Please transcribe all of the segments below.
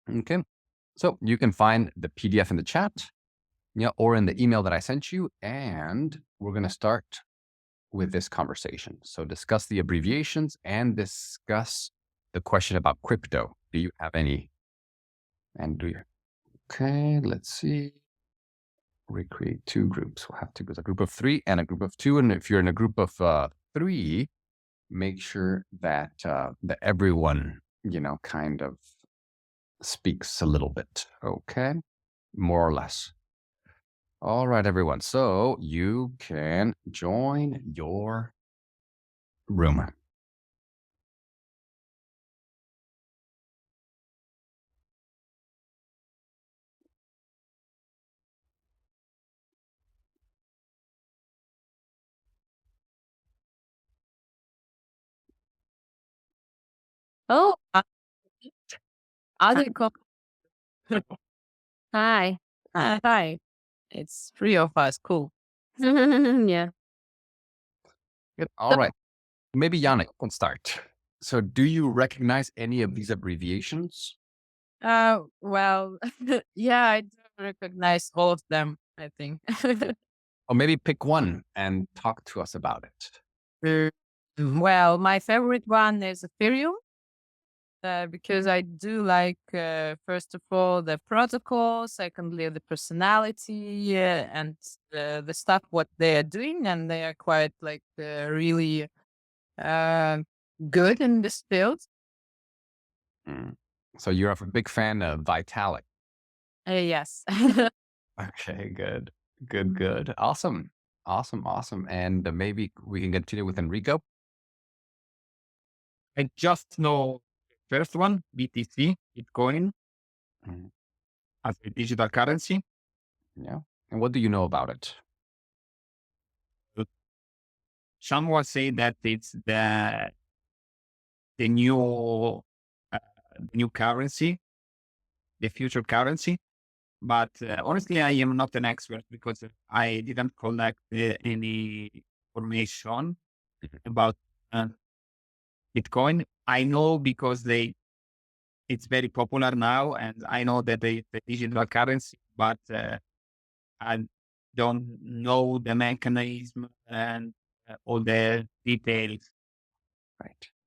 Okay. So you can find the PDF in the chat, or in the email that I sent you. And we're going to start with this conversation. So discuss the abbreviations and discuss the question about crypto. Do you have any? And do you? Okay, let's see. Recreate two groups. We'll have to go a group of 3 and a group of 2. And if you're in a group of 3, make sure that that everyone, kind of speaks a little bit. Okay, more or less. All right, everyone. So you can join your room. Oh, other co- Hi. Hi. It's 3 of us. Cool. Yeah. Good. All right. Maybe Yannick can start. So do you recognize any of these abbreviations? Well, yeah, I do recognize all of them, I think. Or maybe pick one and talk to us about it. Well, my favorite one is Ethereum, because I do like, first of all, the protocol, secondly, the personality, and the stuff what they are doing. And they are quite like really uh, good in this field. Mm. So you're a big fan of Vitalik. Yes. Okay, good. Good. Awesome. And maybe we can continue with Enrico. I just know the first one, BTC, Bitcoin, Mhm. as a digital currency. Yeah. And what do you know about it? Someone say that it's the new uh, new currency, the future currency. But honestly, I am not an expert because I didn't collect any information about uh, Bitcoin. I know because it's very popular now, and I know that the digital currency, but I don't know the mechanism and all the details.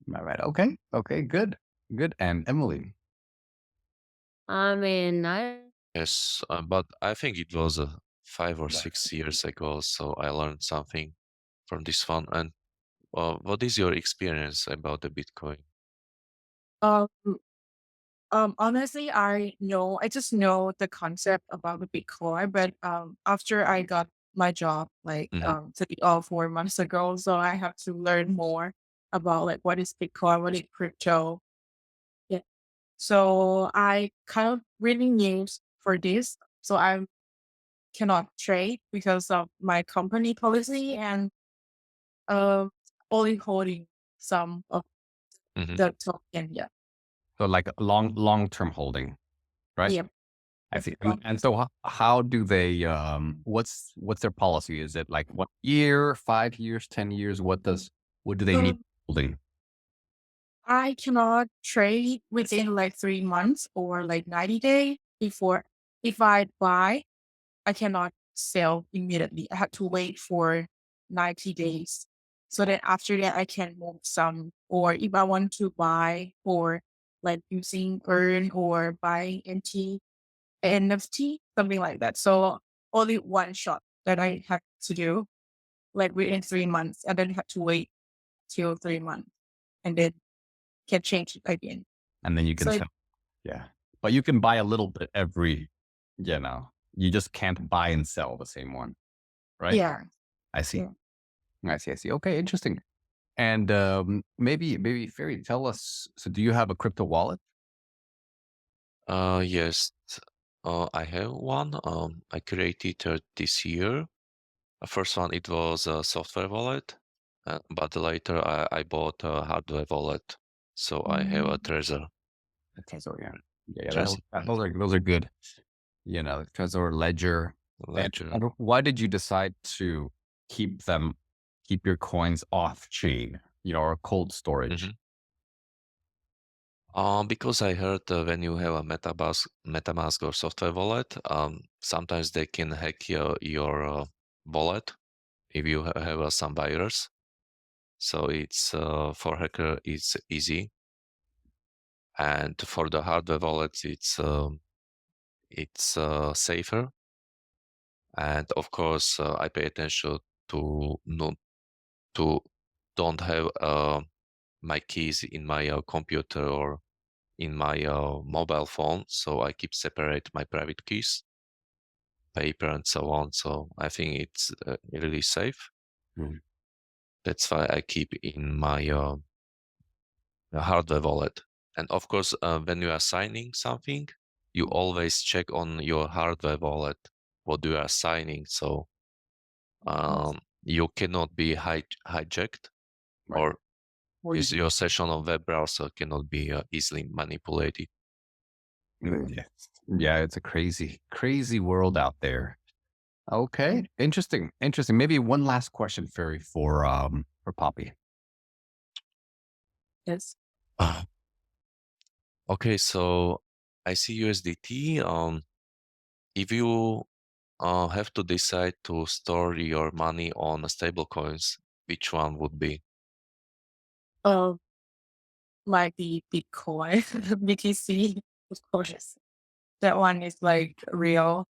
Right. Okay. Good. And Emily. I mean, I Yes, but I think it was 5 or 6 years ago, so I learned something from this one. And what is your experience about the Bitcoin? Um, honestly, I just know the concept about the Bitcoin, but after I got my job, like Mhm. 4 months ago, so I have to learn more about like what is Bitcoin, what is crypto. Yeah. So I kind of really new for this, so I cannot trade because of my company policy and um only holding some of Mhm. the token. Yeah. So like long-term holding, right? Yep. I see. And so how do they what's their policy? Is it like 1 year, 5 years, 10 years? What do they need holding? I cannot trade within like 3 months or like 90 days before. If I buy, I cannot sell immediately. I have to wait for 90 days. So then after that, I can move some. Or if I want to buy for like using earn or buy NFT, something like that. So only one shot that I have to do like within 3 months and then have to wait till 3 months and then can change it again. And then you can So sell. Yeah. But you can buy a little bit you just can't buy and sell the same one, right? yeah, I see. yeah. I see. Okay, interesting. And maybe Ferry, tell us. So, do you have a crypto wallet? Yes, I have one. I created this year. The first one, it was a software wallet, but later I bought a hardware wallet. So I have a Trezor. Okay, so yeah, Trezor those are good. Trezor, Ledger. Ledger. And why did you decide to keep your coins off chain? Or cold storage? Mhm. Because I heard when you have a MetaMask or software wallet, sometimes they can hack your wallet if you have some virus. So it's for hacker, it's easy, and for the hardware wallets, it's safer. And of course, I pay attention to not to don't have my keys in my computer or in my mobile phone, so I keep separate my private keys, paper, and so on. So I think it's really safe. Mm. That's why I keep in my hardware wallet. And of course, when you are signing something, you always check on your hardware wallet what you are signing. So you cannot be hijacked, Right. or your session on web browser cannot be easily manipulated. Yes. Yeah, it's a crazy, crazy world out there. Okay, interesting, interesting. Maybe one last question, Ferry, for Poppy. Yes. Okay, so I see USDT. If you have to decide to store your money on stable coins, which one would be? Uh, like the Bitcoin, BTC, of course. That one is like real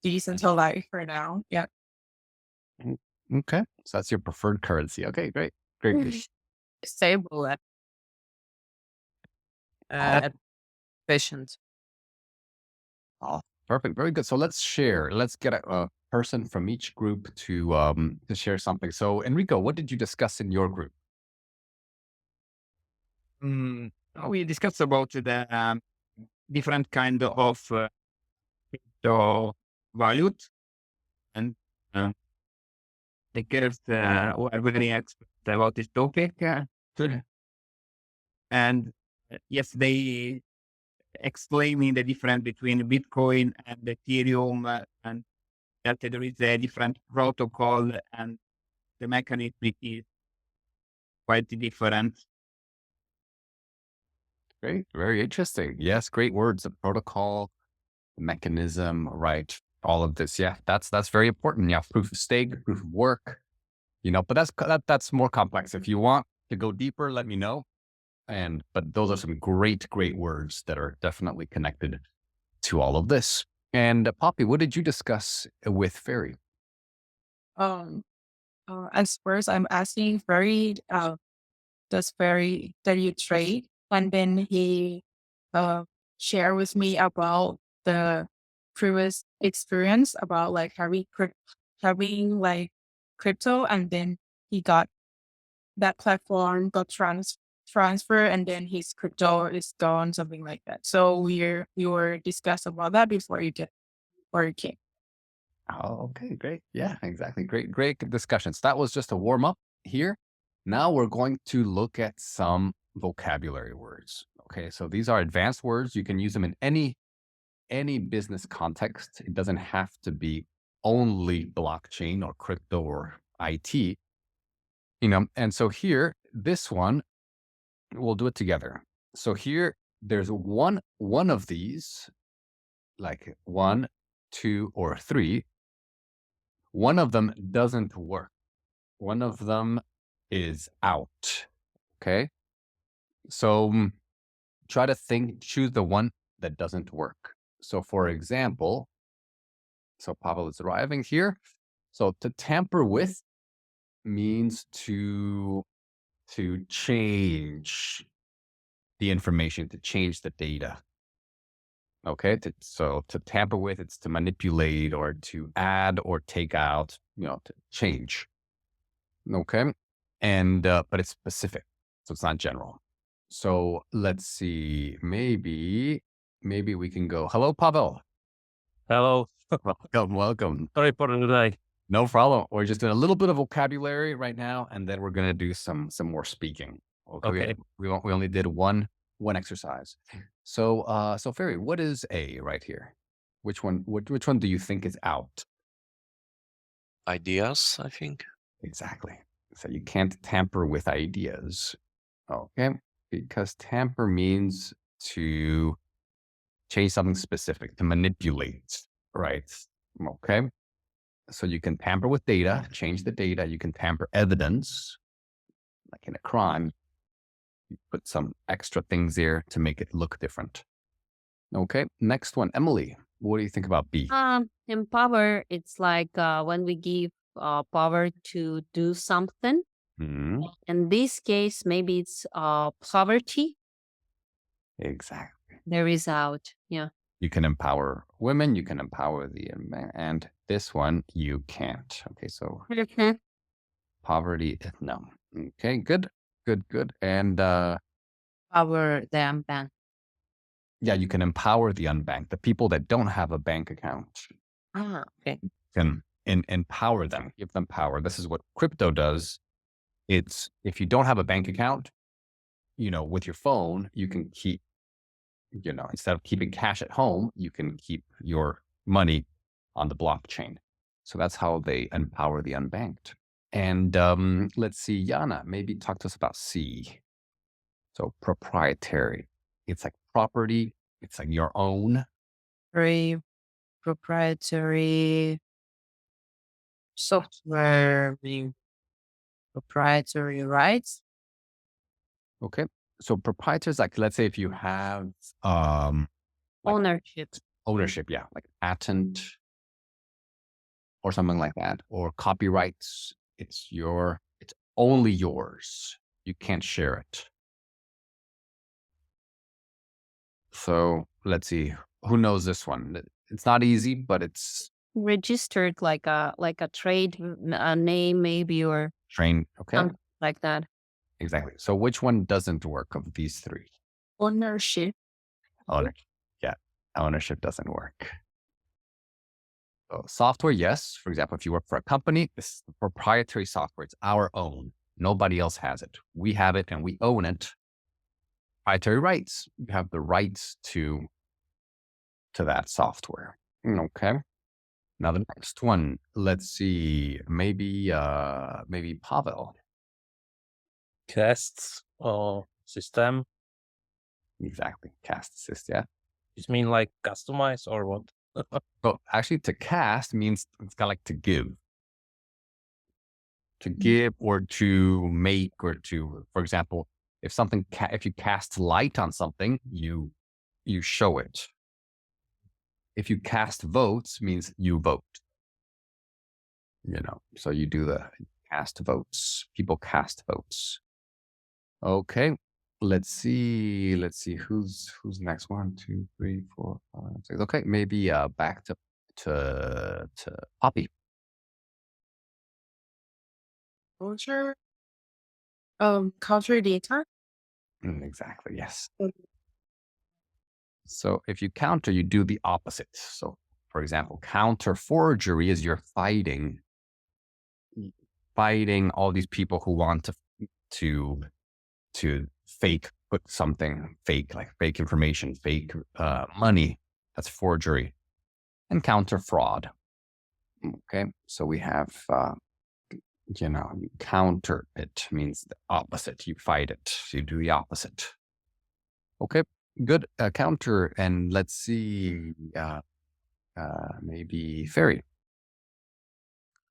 decentralized for now. Yeah. Mm, okay, so that's your preferred currency. Okay, great, great. Stable and efficient. Oh, perfect, very good. So let's share. Let's get a person from each group to share something. So Enrico, what did you discuss in your group? We discussed about the different kind of crypto values, and the girls were very expert about this topic. And yes, they explaining the difference between Bitcoin and Ethereum, and that there is a different protocol and the mechanism is quite different. Great, very interesting. Yes, great words. The protocol, the mechanism, right? All of this. Yeah, that's very important. Yeah, proof of stake, proof of work. But that's more complex. If you want to go deeper, let me know. But those are some great, great words that are definitely connected to all of this. And Poppy, what did you discuss with Ferry? As first, I'm asking Ferry, does Ferry that you trade? And then he shared with me about the previous experience about like having like crypto, and then he got that platform got transfer, and then his crypto is gone, something like that. So we were discuss about that before you came. Oh, okay, great. Yeah, exactly. Great discussions. That was just a warm up here. Now we're going to look at some vocabulary words. Okay, so these are advanced words. You can use them in any business context. It doesn't have to be only blockchain or crypto or IT. And so here, this one, we'll do it together. So here, there's one of these, like 1, 2, or 3. One of them doesn't work. One of them is out. Okay. So try to choose the one that doesn't work. So for example, Pavel is arriving here. So to tamper with means to change the information, to change the data. Okay. So to tamper with, it's to manipulate or to add or take out, to change. Okay. And, but it's specific. So it's not general. So let's see, maybe we can go, hello, Pavel. Hello. Welcome. Sorry for today. No problem. We're just doing a little bit of vocabulary right now, and then we're going to do some more speaking. Okay. We only did one exercise. So, Ferry, what is A right here? Which one do you think is out? Ideas, I think. Exactly. So you can't tamper with ideas. Okay. because tamper means to change something specific, to manipulate, right? Okay. So you can tamper with data, change the data. You can tamper evidence, like in a crime. You put some extra things there to make it look different. Okay. Next one, Emily. What do you think about B? Empower, it's like when we give power to do something. Hmm. In this case, maybe it's poverty. Exactly. The result. Yeah. You can empower women. You can empower and this one you can't. Okay. So Mhm. poverty, no. Okay. Good. Good. And Power the unbanked. yeah, you can empower the unbanked, the people that don't have a bank account. Okay. Can empower them, give them power. This is what crypto does. It's if you don't have a bank account, with your phone, you can keep, instead of keeping cash at home, you can keep your money on the blockchain. So that's how they empower the unbanked. And let's see, Yana, maybe talk to us about C. So proprietary. It's like property. It's like your own. Very proprietary software, the proprietary rights. Okay. So proprietary is like, let's say if you have like Ownership. ownership, yeah, like patent or something like that, or copyrights. It's only yours. You can't share it. So let's see. Who knows this one? It's not easy, but it's Registered like a trade name maybe, or trained. Okay. something like that. Exactly. So which one doesn't work of these three? Ownership. Ownership. Yeah. Ownership doesn't work. So software, yes. For example, if you work for a company, this is proprietary software. It's our own. Nobody else has it. We have it and we own it. Proprietary rights. You have the rights to that software. Okay. Now the next one, let's see, maybe Pavel. Casts or system. Exactly. Cast assist, yeah. It mean like customize or what? Well, actually to cast means it's kind of like to give. To give or to make or to, for example, if you cast light on something, you show it. If you cast votes means you vote. So you do the cast votes. People cast votes. Okay. Let's see who's next. 1, 2, 3, 4, 5, 6. Okay, maybe back to Poppy. Culture. Culture data. Exactly. Yes. So if you counter, you do the opposite. So, for example, counter forgery is you're fighting all these people who want to put something fake, like fake information, fake money. That's forgery. And counter fraud. Okay, so we have you counter it means the opposite. You fight it. You do the opposite. Okay, good. Counter, and let's see, maybe Ferry.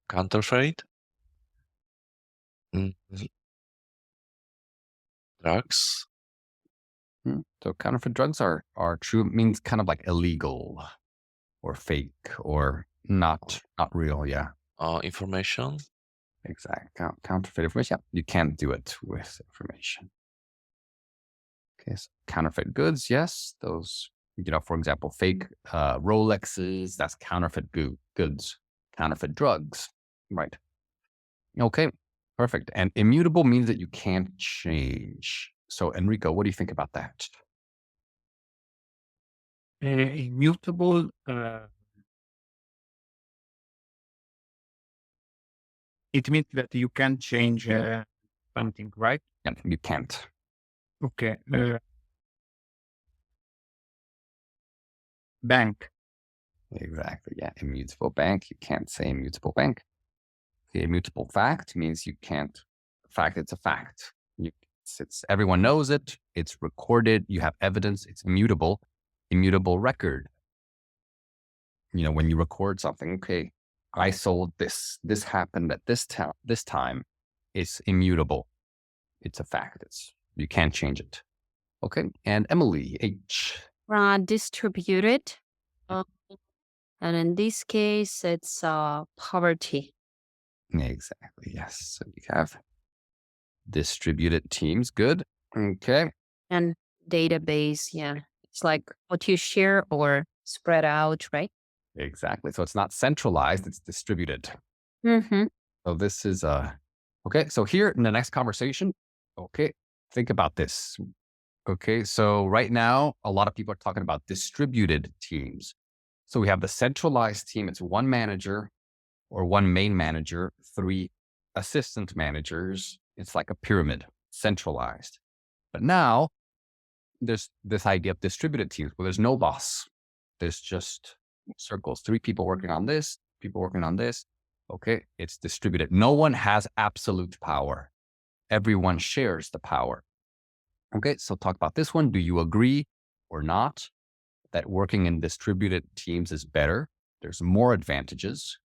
Counterfeit. Drugs. So counterfeit drugs are true, means kind of like illegal or fake or not real. Yeah, Information. exactly. Counterfeit information. Yeah, you can't do it with information. Okay, so counterfeit goods. Yes, those. For example, fake Rolexes. That's counterfeit goods. Counterfeit drugs. Right. Okay. Perfect. And immutable means that you can't change. So Enrico, what do you think about that? Immutable. It means that you can change something, right? Yeah, you can't. Okay. Bank. Exactly. Yeah. Immutable bank. You can't say immutable bank. The immutable fact means you can't. Fact, it's a fact. It's everyone knows it. It's recorded. You have evidence. It's immutable record. When you record something, okay, I sold this. This happened at this time. It's immutable. It's a fact. You can't change it. Okay. And Emily H. Distributed. And in this case, it's poverty. Exactly. Yes. So you have distributed teams. Good. Okay. And database, yeah. It's like what you share or spread out, right? Exactly. So it's not centralized, it's distributed. Mm-hmm. So this is okay. So here in the next conversation, okay, think about this. Okay. So right now, a lot of people are talking about distributed teams. So we have the centralized team. It's one manager or one main manager, 3 assistant managers. It's like a pyramid, centralized. But now there's this idea of distributed teams where there's no boss. There's just circles, 3 people working on this, people working on this. Okay, it's distributed. No one has absolute power. Everyone shares the power. Okay, so talk about this one. Do you agree or not that working in distributed teams is better? There's more advantages.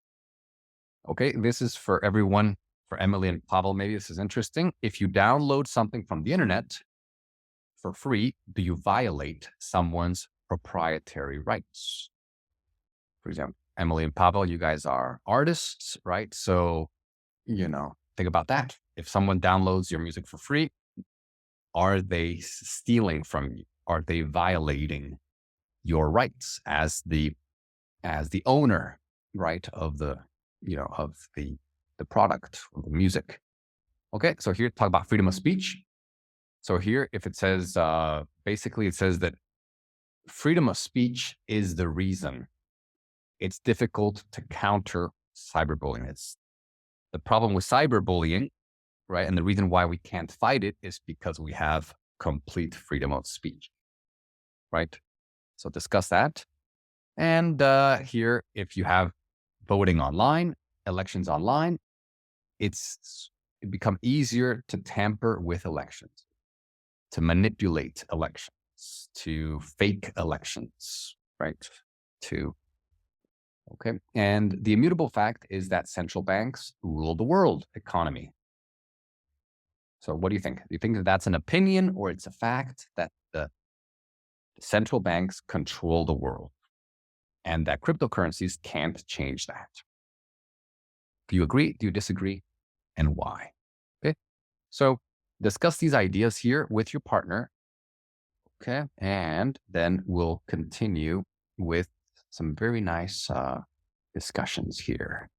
Okay, this is for everyone, for Emily and Pavel. Maybe this is interesting. If you download something from the internet for free, do you violate someone's proprietary rights? For example, Emily and Pavel, you guys are artists, right? So, think about that. If someone downloads your music for free, are they stealing from you? Are they violating your rights as the owner, right, of the product or the music? Okay, so here talk about freedom of speech. So here, if it says basically, it says that freedom of speech is the reason it's difficult to counter cyberbullying. It's the problem with cyberbullying, right? And the reason why we can't fight it is because we have complete freedom of speech, right? So discuss that. And here, if you have voting online, elections online, it become easier to tamper with elections, to manipulate elections, to fake elections, right? Okay. And the immutable fact is that central banks rule the world economy. So what do you think? Do you think that that's an opinion or it's a fact that the central banks control the world and that cryptocurrencies can't change that? Do you agree? Do you disagree? And why? Okay. So discuss these ideas here with your partner. Okay. And then we'll continue with some very nice discussions here.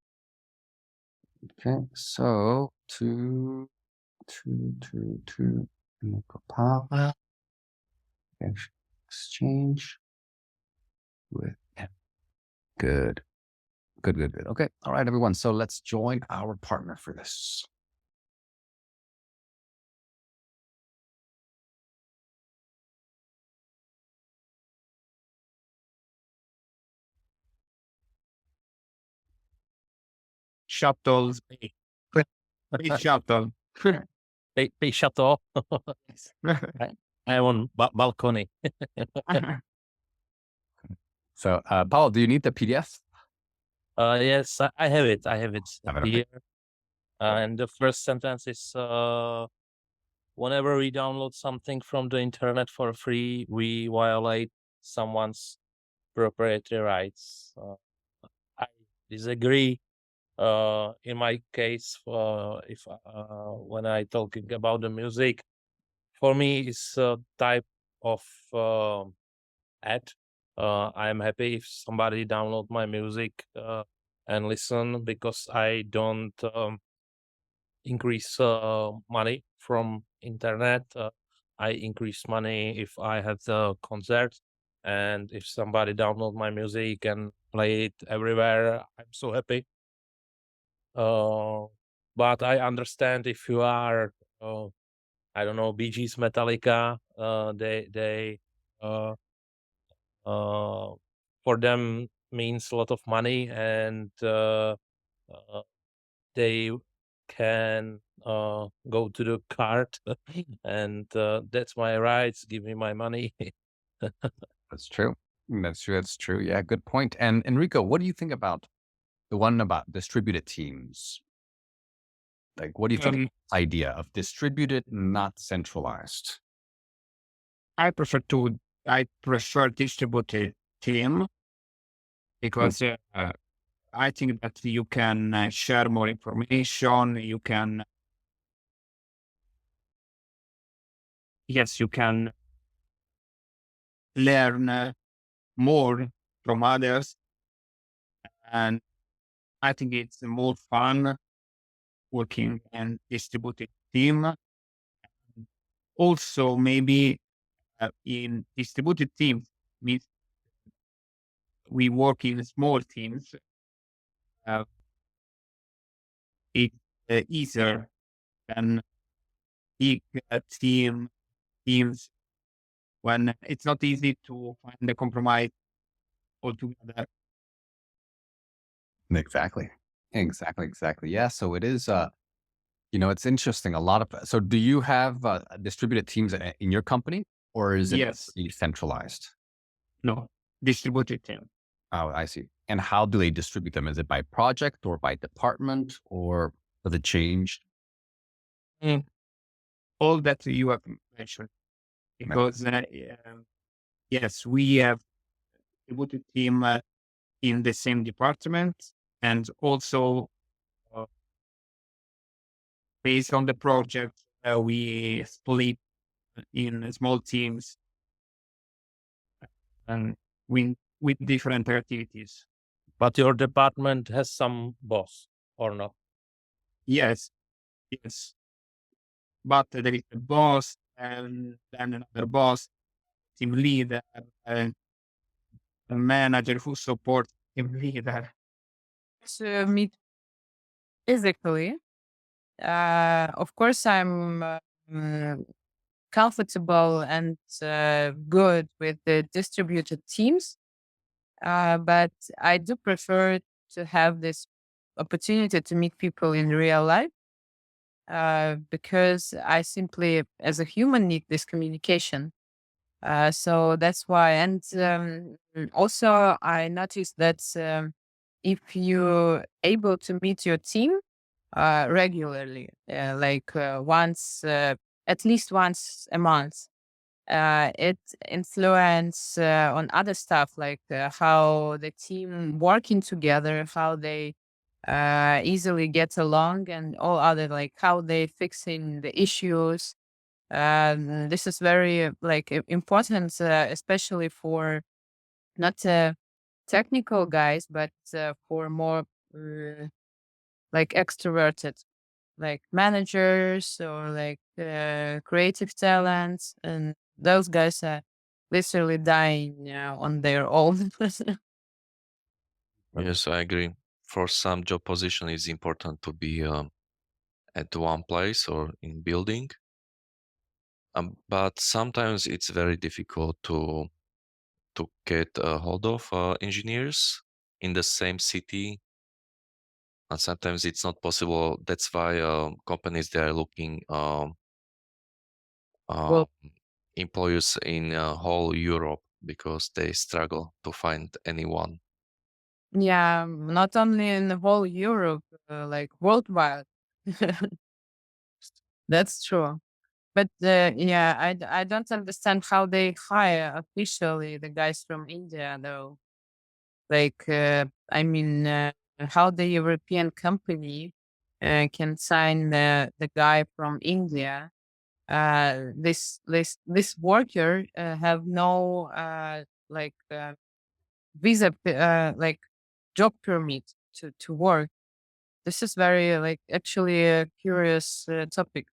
Okay. So to power exchange with good. Okay. All right, everyone. So let's join our partner for this. Shuttles. Space shuttle. Pay shut off. I'm on balcony. So, Paul, do you need the PDF? Yes, I have it. I have it Have it, okay. here. And the first sentence is, whenever we download something from the internet for free, we violate someone's proprietary rights. I disagree. In my case, if when I talking about the music, for me, it's a type of ad. I'm happy if somebody download my music and listen, because I don't increase money from internet. I increase money if I have the concert, and if somebody download my music and play it everywhere, I'm so happy. But I understand if you are, I don't know, Bee Gees, Metallica, they for them means a lot of money, and they can go to the cart and that's my rights. Give me my money. That's true. That's true. That's true. Yeah, good point. And Enrico, what do you think about the one about distributed teams? Like, what do you think of the idea of distributed, not centralized? I prefer distributed team because I think that you can share more information. You can learn more from others, and I think it's more fun working in distributed team. Also, maybe in distributed teams means we work in small teams. It's easier than big teams when it's not easy to find a compromise altogether. Exactly. Exactly. Yeah. So it is, it's interesting. So do you have distributed teams in your company, or is it Yes. centralized? No, distributed team. Oh, I see. And how do they distribute them? Is it by project or by department, or does it change? All that you have mentioned, because yes, we have distributed team in the same department, and also based on the project, we split in small teams and with different activities. But your department has some boss or not? Yes. But there is a boss and then another boss, team leader, and a manager who supports team leader. To meet physically, of course, I'm comfortable and good with the distributed teams, but I do prefer to have this opportunity to meet people in real life, because I simply, as a human, need this communication. So that's why. And also, I noticed that if you're able to meet your team regularly, at least once a month, it influence on other stuff, like how the team working together, how they easily get along, and all other, like how they fixing the issues. This is very important, especially for not technical guys, but for more like extroverted, like managers or like creative talents, and those guys are literally dying on their own. Yes, I agree. For some job position, it's important to be at one place or in building. But sometimes it's very difficult to get a hold of engineers in the same city, and sometimes it's not possible. That's why companies they are looking Well, employees in whole Europe because they struggle to find anyone. yeah, not only in the whole Europe, like worldwide. That's true. But yeah, I don't understand how they hire officially the guys from India, though. Like, I mean, how the European company can sign the guy from India. This worker have no visa, like job permit to work. This is very like actually a curious topic.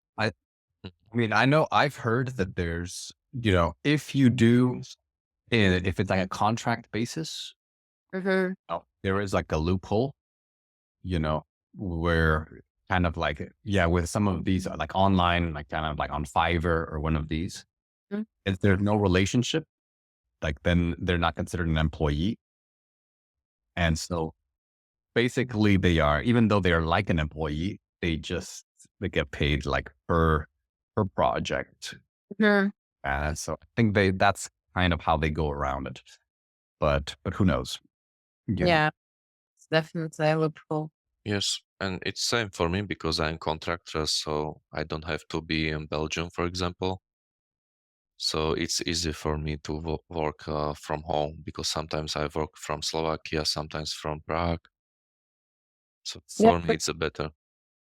I know I've heard that there's, if you do, if it's like a contract basis, Mhm. there is like a loophole, where kind of like, yeah, with some of these like online, like kind of like on Fiverr or one of these, Mm. if there's no relationship, like then they're not considered an employee. And so basically they are, even though they are like an employee, they just they get paid like per project. Sure. So I think that's kind of how they go around it. But who knows? You know. Yeah, it's definitely a loophole. Yes, and it's same for me because I'm contractor, so I don't have to be in Belgium, for example. So it's easy for me to work from home because sometimes I work from Slovakia, sometimes from Prague. So Yeah, for me, it's a better.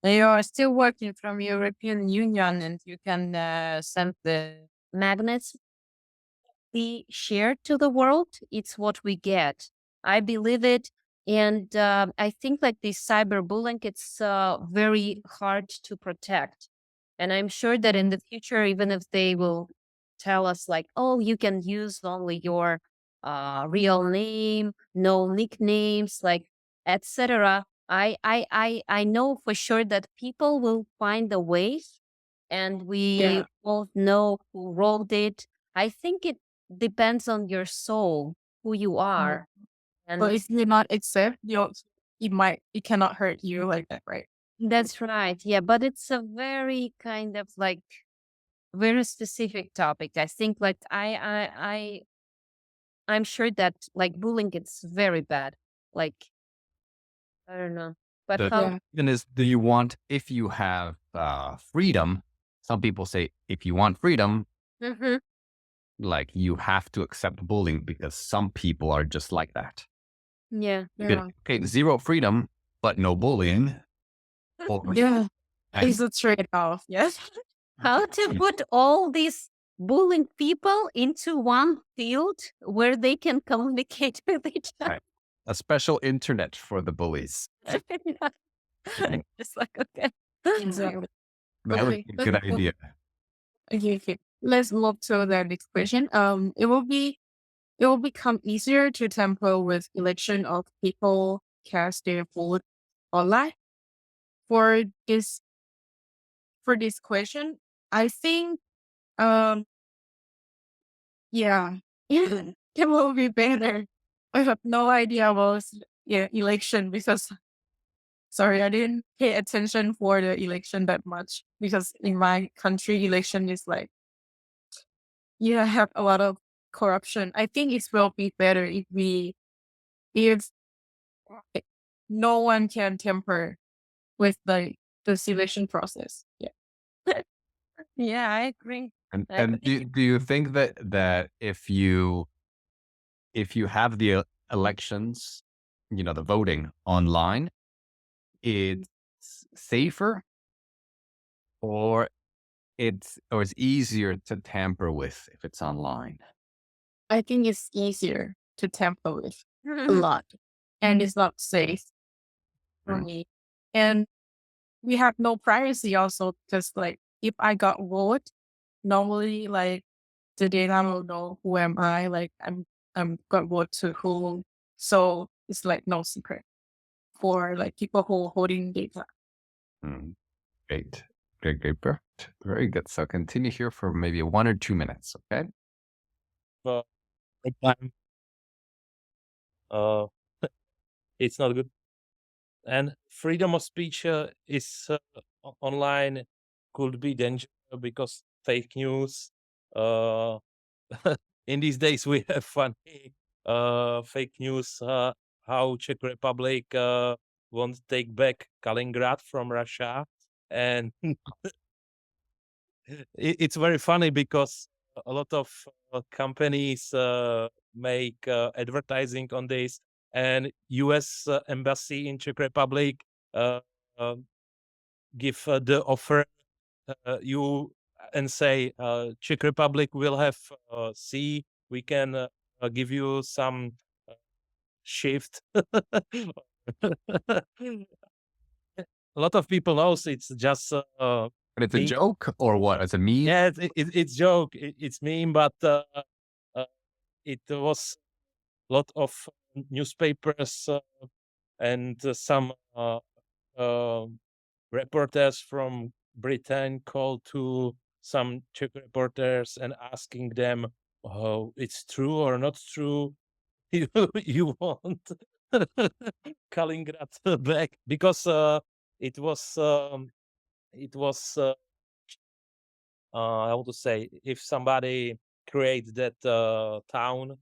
you are still working from European Union, and you can send the Magnets we share to the world, it's what we get. I believe it. And I think like this cyberbullying, it's very hard to protect. And I'm sure that in the future, even if they will tell us like, oh, you can use only your real name, no nicknames, like etc. I know for sure that people will find a way, and we Yeah. both know who wrote it. I think it depends on your soul, who you are. But And if you not accept, it cannot hurt you like that, right? that's right. Yeah. But it's a very kind of like very specific topic. I think like I'm sure that like bullying it's very bad. Like I don't know. But The how Yeah. question is, do you want, if you have freedom, some people say, if you want freedom, Mhm. like you have to accept bullying because some people are just like that. Yeah. You could, Yeah. okay, zero freedom, but no bullying. Or, Yeah. and It's a trade-off. Yes. How to put all these bullying people into one field where they can communicate with each other. Right. A special internet for the bullies. Just like okay. Exactly. That would Okay. be a good idea. Okay. Let's move to the next question. It will become easier to tamper with election of people cast their vote online. For this for this question, I think yeah, it will be better. I have no idea about election because sorry, I didn't pay attention for the election that much because in my country election is like have a lot of corruption. I think it will be better if no one can tamper with the selection process. Yeah. yeah, I agree. And I agree. do you think that if you have the elections, the voting online, it's safer or it's easier to tamper with if it's online? I think it's easier to tamper with a lot, and it's not safe for Mm. me. And we have no privacy also because like if I got vote, normally like the data will know who am I, like I'm got vote to who. So it's like no secret for like people who holding data. Mm. Great. Great. Perfect. Very good. So continue here for maybe 1 or 2 minutes. Okay. But time, uh, it's not good. And freedom of speech is online could be dangerous because fake news. Uh, in these days, we have funny fake news. How Czech Republic wants to take back Kaliningrad from Russia, and it's very funny because a lot of companies make advertising on this, and U.S. Embassy in Czech Republic uh, uh, give the offer you and say Czech Republic will have we can give you some shift. A lot of people knows it's just But it's a me. joke or what? It's a meme? Yeah, it's joke. It's meme, but it was a lot of newspapers and some reporters from Britain called to some Czech reporters and asking them, "Oh, it's true or not true? You want Kaliningrad back?" Because it was it was how to say, if somebody creates that town,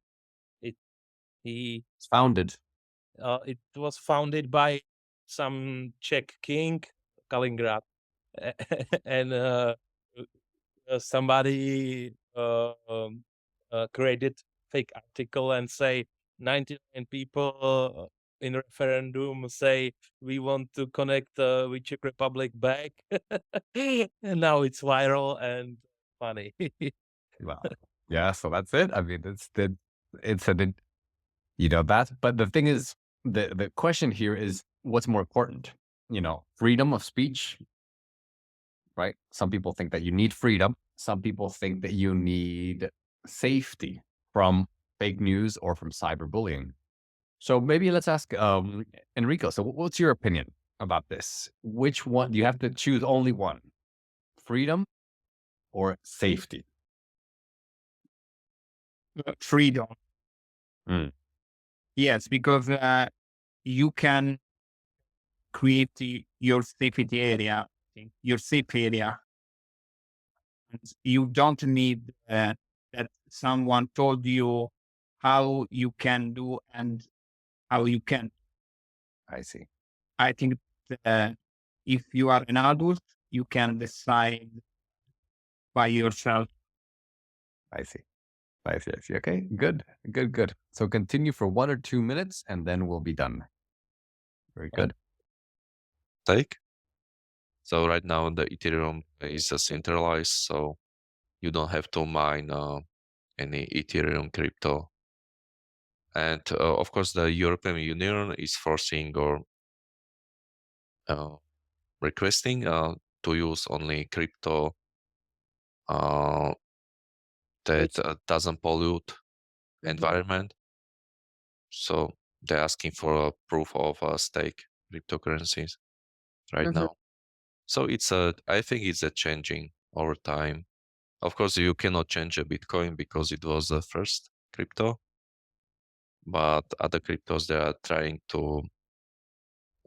it he It's founded. it was founded by some Czech king, Kaliningrad, and somebody created fake article and say 99 people in referendum say we want to connect with Czech Republic back, and now it's viral and funny. Wow. Yeah. So that's it. I mean, you know that. But the thing is, the question here is, what's more important? You know, freedom of speech, right? Some people think that you need freedom. Some people think that you need safety from fake news or from cyberbullying. So maybe let's ask Enrico. So what's your opinion about this? Which one? You have to choose only one: freedom or safety. Freedom. Mm. Yes, because you can create your safety area, your safe area. And you don't need that someone told you how you can do and how you can. I see. I think uh, if you are an adult, you can decide by yourself. I see. I see. I see. Okay. Good. Good. Good. So continue for 1 or 2 minutes, and then we'll be done. Very good. Stake. So right now the Ethereum is centralized, so you don't have to mine any Ethereum crypto. And of course, the European Union is forcing or requesting to use only crypto that doesn't pollute environment. So they're asking for a proof of stake cryptocurrencies right now. So I think it's a changing over time. Of course, you cannot change a Bitcoin because it was the first crypto, but other cryptos they are trying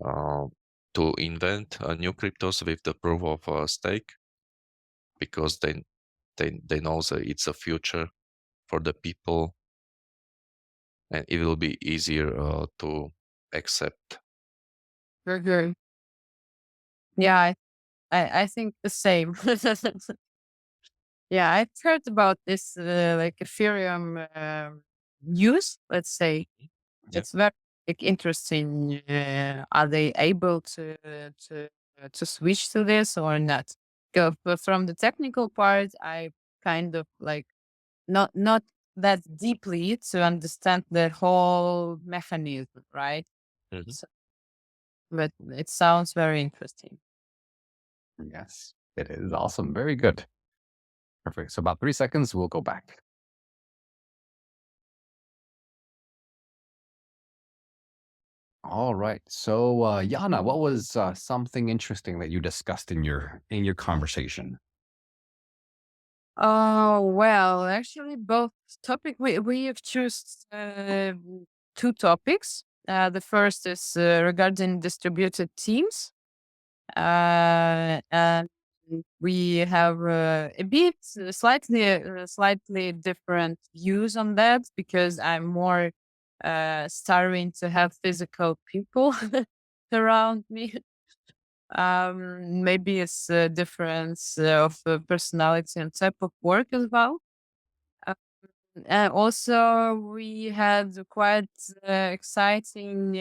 uh, to invent new cryptos with the proof of stake because they know that it's a future for the people and it will be easier to accept. Very good. Yeah, I think the same. Yeah, I've heard about this like Ethereum use, let's say. Yeah. It's very like, interesting. Are they able to switch to this or not? But from the technical part, I kind of like not that deeply to understand the whole mechanism, right? Mhm. So, but it sounds very interesting. Yes, it is awesome. Very good. Perfect. So about 3 seconds, we'll go back. All right. So, Yana, what was something interesting that you discussed in your conversation? Oh well, actually, both topic we have choose two topics. The first is regarding distributed teams, and we have a bit slightly different views on that because I'm more starting to have physical people around me. Maybe it's a difference of personality and type of work as well. Uh, and also, we had a quite exciting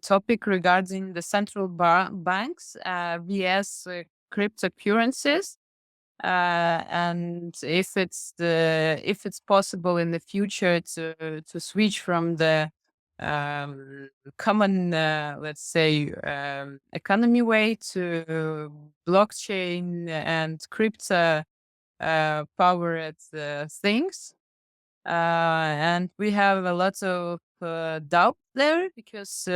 topic regarding the central banks vs cryptocurrencies, and if it's possible in the future to switch from the common, let's say, economy way to blockchain and crypto powered things. And we have a lot of doubt there because,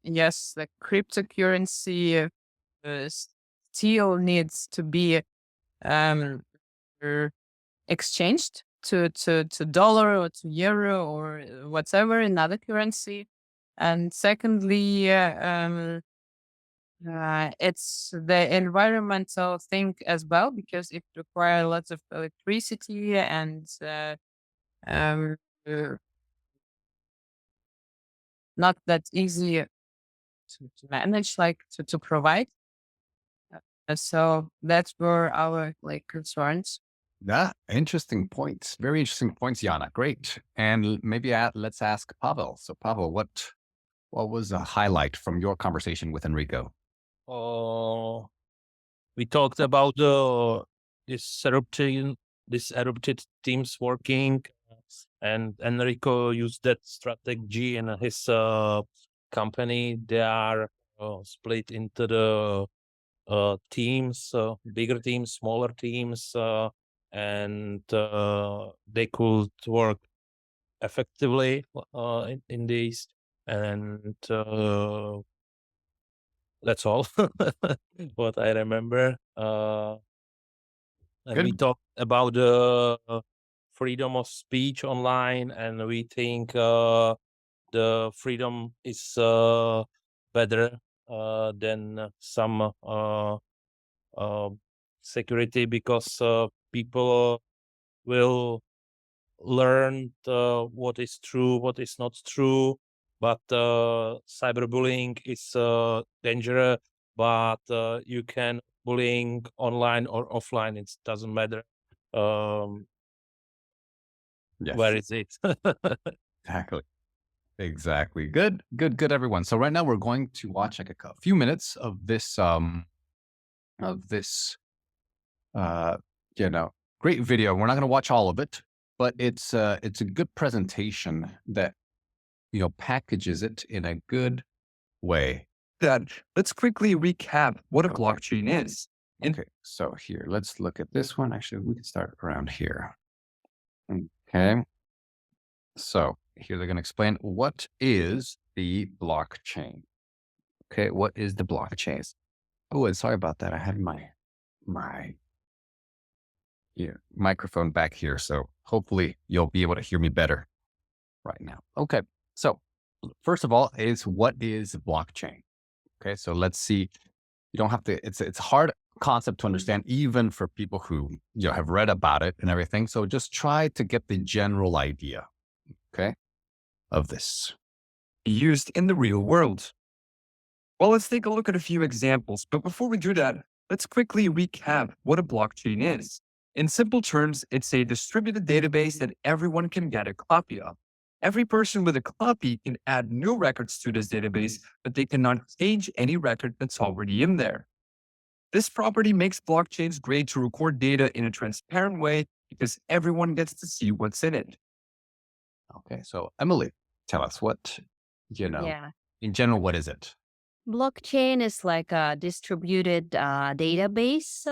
yes, the cryptocurrency uh, still needs to be um, er, exchanged to dollar or to euro or whatever another currency. And secondly, It's the environmental thing as well because it requires lots of electricity and um, uh, not that easy to manage, like to provide. So that's where our like concerns. Yeah, interesting points. Very interesting points, Yana. Great. And maybe let's ask Pavel. So, Pavel, what was a highlight from your conversation with Enrico? We talked about this erupted teams working, and Enrico used that strategy in his company. They are split into the teams, bigger teams, smaller teams, and they could work effectively in these. And that's all what I remember. And we Good. talked about the freedom of speech online, and we think the freedom is better than some uh, security because people will learn what is true, what is not true. But cyberbullying is dangerous. But you can bullying online or offline. It doesn't matter. Um, Yes. Where is it? Exactly. Exactly. Good. Good. Good. Everyone. So right now we're going to watch like a few minutes of this uh great video. We're not going to watch all of it, but it's a good presentation that packages it in a good way. Dad, let's quickly recap what a blockchain is. Okay, so here, let's look at this one. Actually, we can start around here. Okay. So here they're going to explain what is the blockchain. Okay, what is the blockchain? Oh, and sorry about that. I had my microphone back here, so hopefully you'll be able to hear me better right now. Okay, so first of all, is what is blockchain? Okay, so let's see. You don't have to. It's a hard concept to understand, even for people who have read about it and everything. So just try to get the general idea, okay, of this. Used in the real world. Well, let's take a look at a few examples. But before we do that, let's quickly recap what a blockchain is. In simple terms, it's a distributed database that everyone can get a copy of. Every person with a copy can add new records to this database, but they cannot change any record that's already in there. This property makes blockchains great to record data in a transparent way because everyone gets to see what's in it. Okay, so Emily, tell us what Yeah. in general. What is it? Blockchain is like a distributed database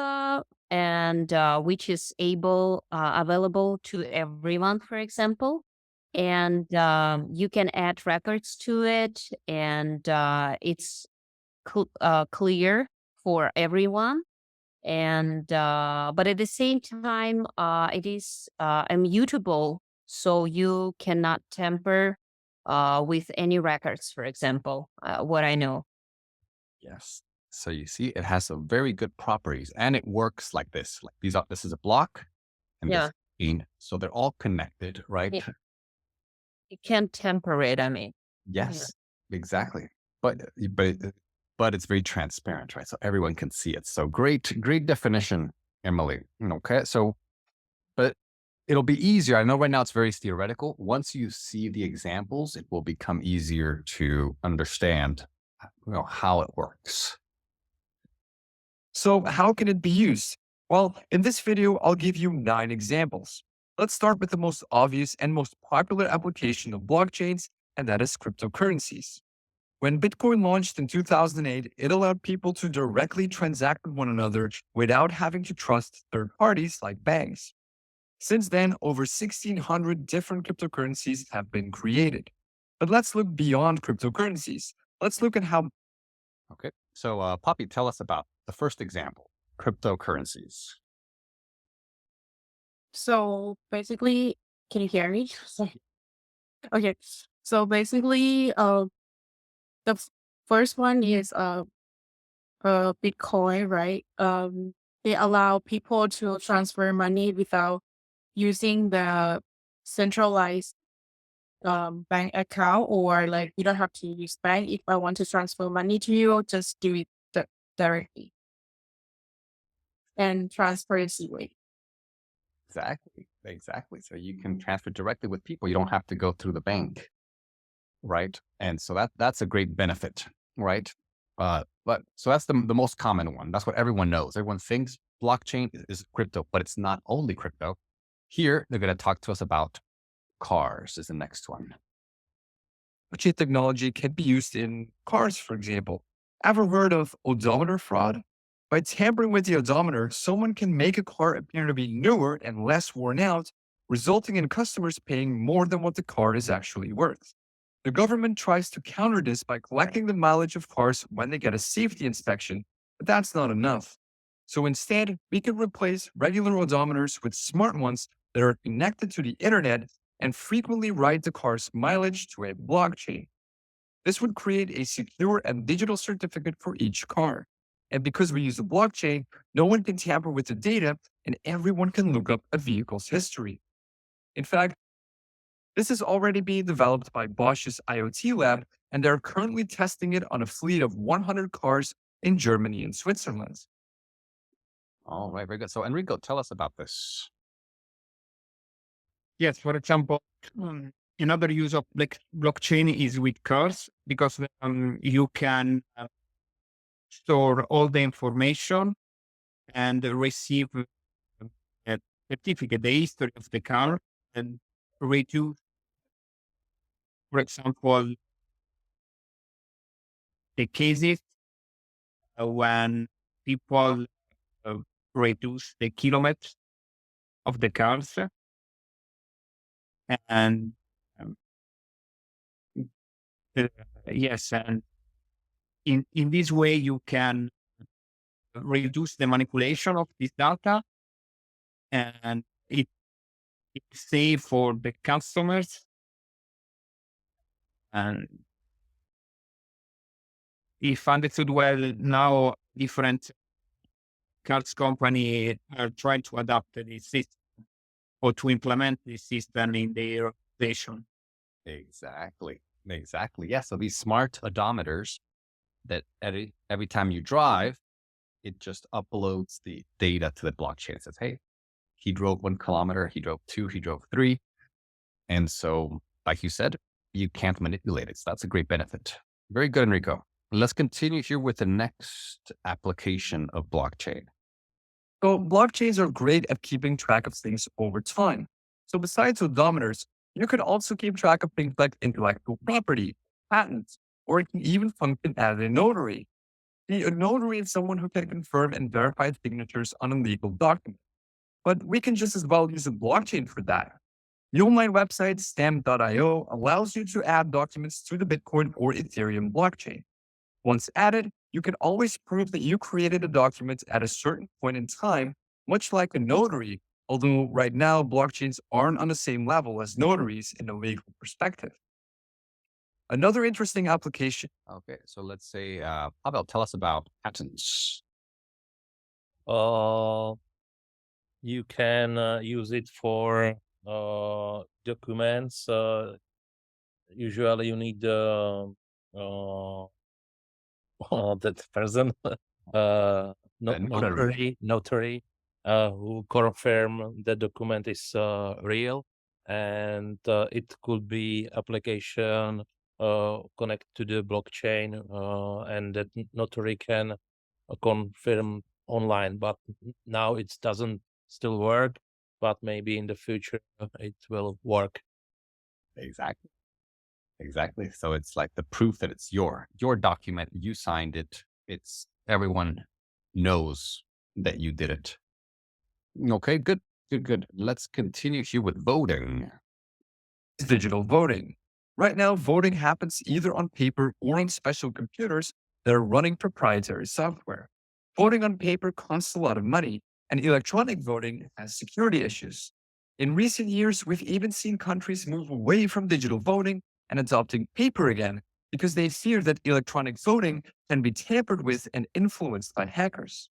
and which is available to everyone, for example. And you can add records to it, and it's clear for everyone. And but at the same time, it is immutable, so you cannot tamper with any records, for example, what I know. Yes. So you see, it has some very good properties, and it works like this. Like this is a block, and Yeah. this chain, so they're all connected, right? Yeah. You can't tamper it, I mean. Yes, exactly. But it's very transparent, right? So everyone can see it. So great definition, Emily. Okay, so but it'll be easier. I know right now it's very theoretical. Once you see the examples, it will become easier to understand, how it works. So how can it be used? Well, in this video, I'll give you 9 examples. Let's start with the most obvious and most popular application of blockchains, and that is cryptocurrencies. When Bitcoin launched in 2008, it allowed people to directly transact with one another without having to trust third parties like banks. Since then, over 1,600 different cryptocurrencies have been created. But let's look beyond cryptocurrencies. Let's look at how Okay, so Poppy, tell us about the first example, cryptocurrencies. So basically, can you hear me? Sorry. Okay. So basically, the first one is Bitcoin, right? They allow people to transfer money without using the centralized bank account, or like you don't have to use bank. If I want to transfer money to you, I'll just do it directly and transparency way. Exactly. Exactly. So you can transfer directly with people. You don't have to go through the bank. Right. And so that's a great benefit. Right. But so that's the most common one. That's what everyone knows. Everyone thinks blockchain is crypto, but it's not only crypto. Here, they're going to talk to us about cars is the next one. Blockchain technology can be used in cars, for example. Ever heard of odometer fraud? By tampering with the odometer, someone can make a car appear to be newer and less worn out, resulting in customers paying more than what the car is actually worth. The government tries to counter this by collecting the mileage of cars when they get a safety inspection, but that's not enough. So instead, we can replace regular odometers with smart ones that are connected to the internet and frequently write the car's mileage to a blockchain. This would create a secure and digital certificate for each car. And because we use a blockchain, no one can tamper with the data and everyone can look up a vehicle's history. In fact, this is already being developed by Bosch's IoT lab, and they're currently testing it on a fleet of 100 cars in Germany and Switzerland. All right. Very good. So Enrico, tell us about this. Yes, for example, another use of blockchain is with cars, because you can store all the information and receive a certificate, the history of the car, and reduce, for example, the cases when people reduce the kilometers of the cars. And yes, and in this way, you can reduce the manipulation of this data, and it's safe for the customers. And if understood well, now different cars company are trying to adapt this system or to implement this system in their organization. Exactly. Exactly. Yeah. So these smart odometers that every time you drive, it just uploads the data to the blockchain. It says, hey, he drove 1 kilometer, he drove 2, he drove 3. And so, like you said, you can't manipulate it. So that's a great benefit. Very good, Enrico. Let's continue here with the next application of blockchain. So blockchains are great at keeping track of things over time. So besides odometers, you could also keep track of things like intellectual property, patents, or it can even function as a notary. A notary is someone who can confirm and verify signatures on a legal document. But we can just as well use a blockchain for that. The online website stamp.io allows you to add documents to the Bitcoin or Ethereum blockchain. Once added, you can always prove that you created a document at a certain point in time, much like a notary, although right now blockchains aren't on the same level as notaries in a legal perspective. Another interesting application. Okay. So let's say, Pavel, tell us about patents. You can use it for documents. Usually, you need that person, notary. notary, who confirm the document is real, and it could be application connect to the blockchain, and that notary can confirm online. But now it doesn't still work. But maybe in the future it will work. Exactly. Exactly. So it's like the proof that it's your document, you signed it. It's everyone knows that you did it. Okay, good, good, good. Let's continue here with voting. Digital voting. Right now, voting happens either on paper or on special computers that are running proprietary software. Voting on paper costs a lot of money, and electronic voting has security issues. In recent years, we've even seen countries move away from digital voting and adopting paper again, because they fear that electronic voting can be tampered with and influenced by hackers.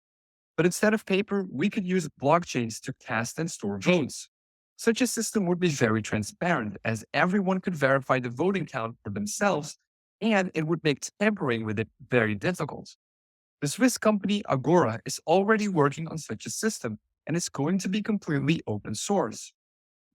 But instead of paper, we could use blockchains to cast and store votes. Such a system would be very transparent, as everyone could verify the voting count for themselves, and it would make tampering with it very difficult. The Swiss company Agora is already working on such a system, and it's going to be completely open source.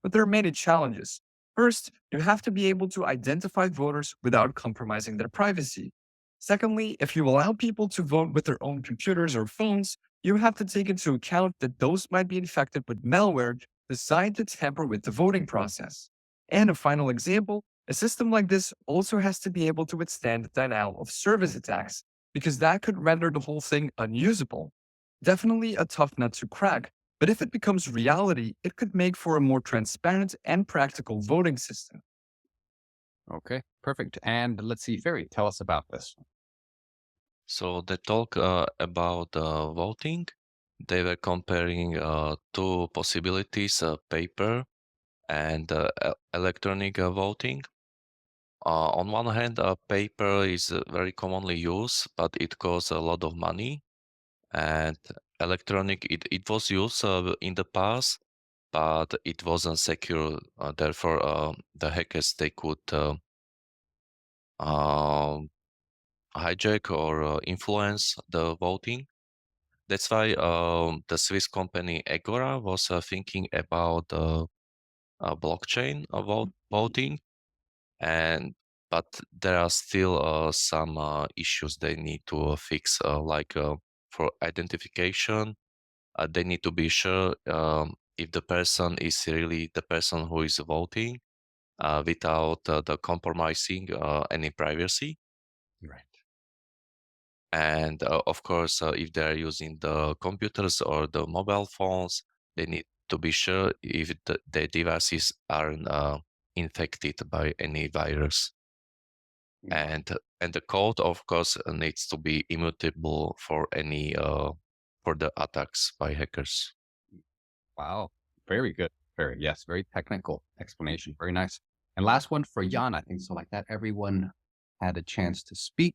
But there are many challenges. First, you have to be able to identify voters without compromising their privacy. Secondly, if you allow people to vote with their own computers or phones, you have to take into account that those might be infected with malware designed to tamper with the voting process. And a final example, a system like this also has to be able to withstand denial of service attacks, because that could render the whole thing unusable. Definitely a tough nut to crack, but if it becomes reality, it could make for a more transparent and practical voting system. Okay, perfect. And let's see, Ferry, tell us about this. So they talk about voting. They were comparing two possibilities: paper and electronic voting. On one hand, paper is very commonly used, but it costs a lot of money. And electronic, it was used in the past, but it wasn't secure. Therefore, the hackers they could um, hijack or influence the voting. That's why the Swiss company Agora was thinking about blockchain voting, and but there are still some issues they need to fix, like for identification. They need to be sure if the person is really the person who is voting without the compromising any privacy. Right. And of course, if they're using the computers or the mobile phones, they need to be sure if the devices aren't infected by any virus. And the code, of course, needs to be immutable for any for the attacks by hackers. Wow. Very good. Very, yes, very technical explanation. Very nice. And last one for Jan, I think. So like that, everyone had a chance to speak.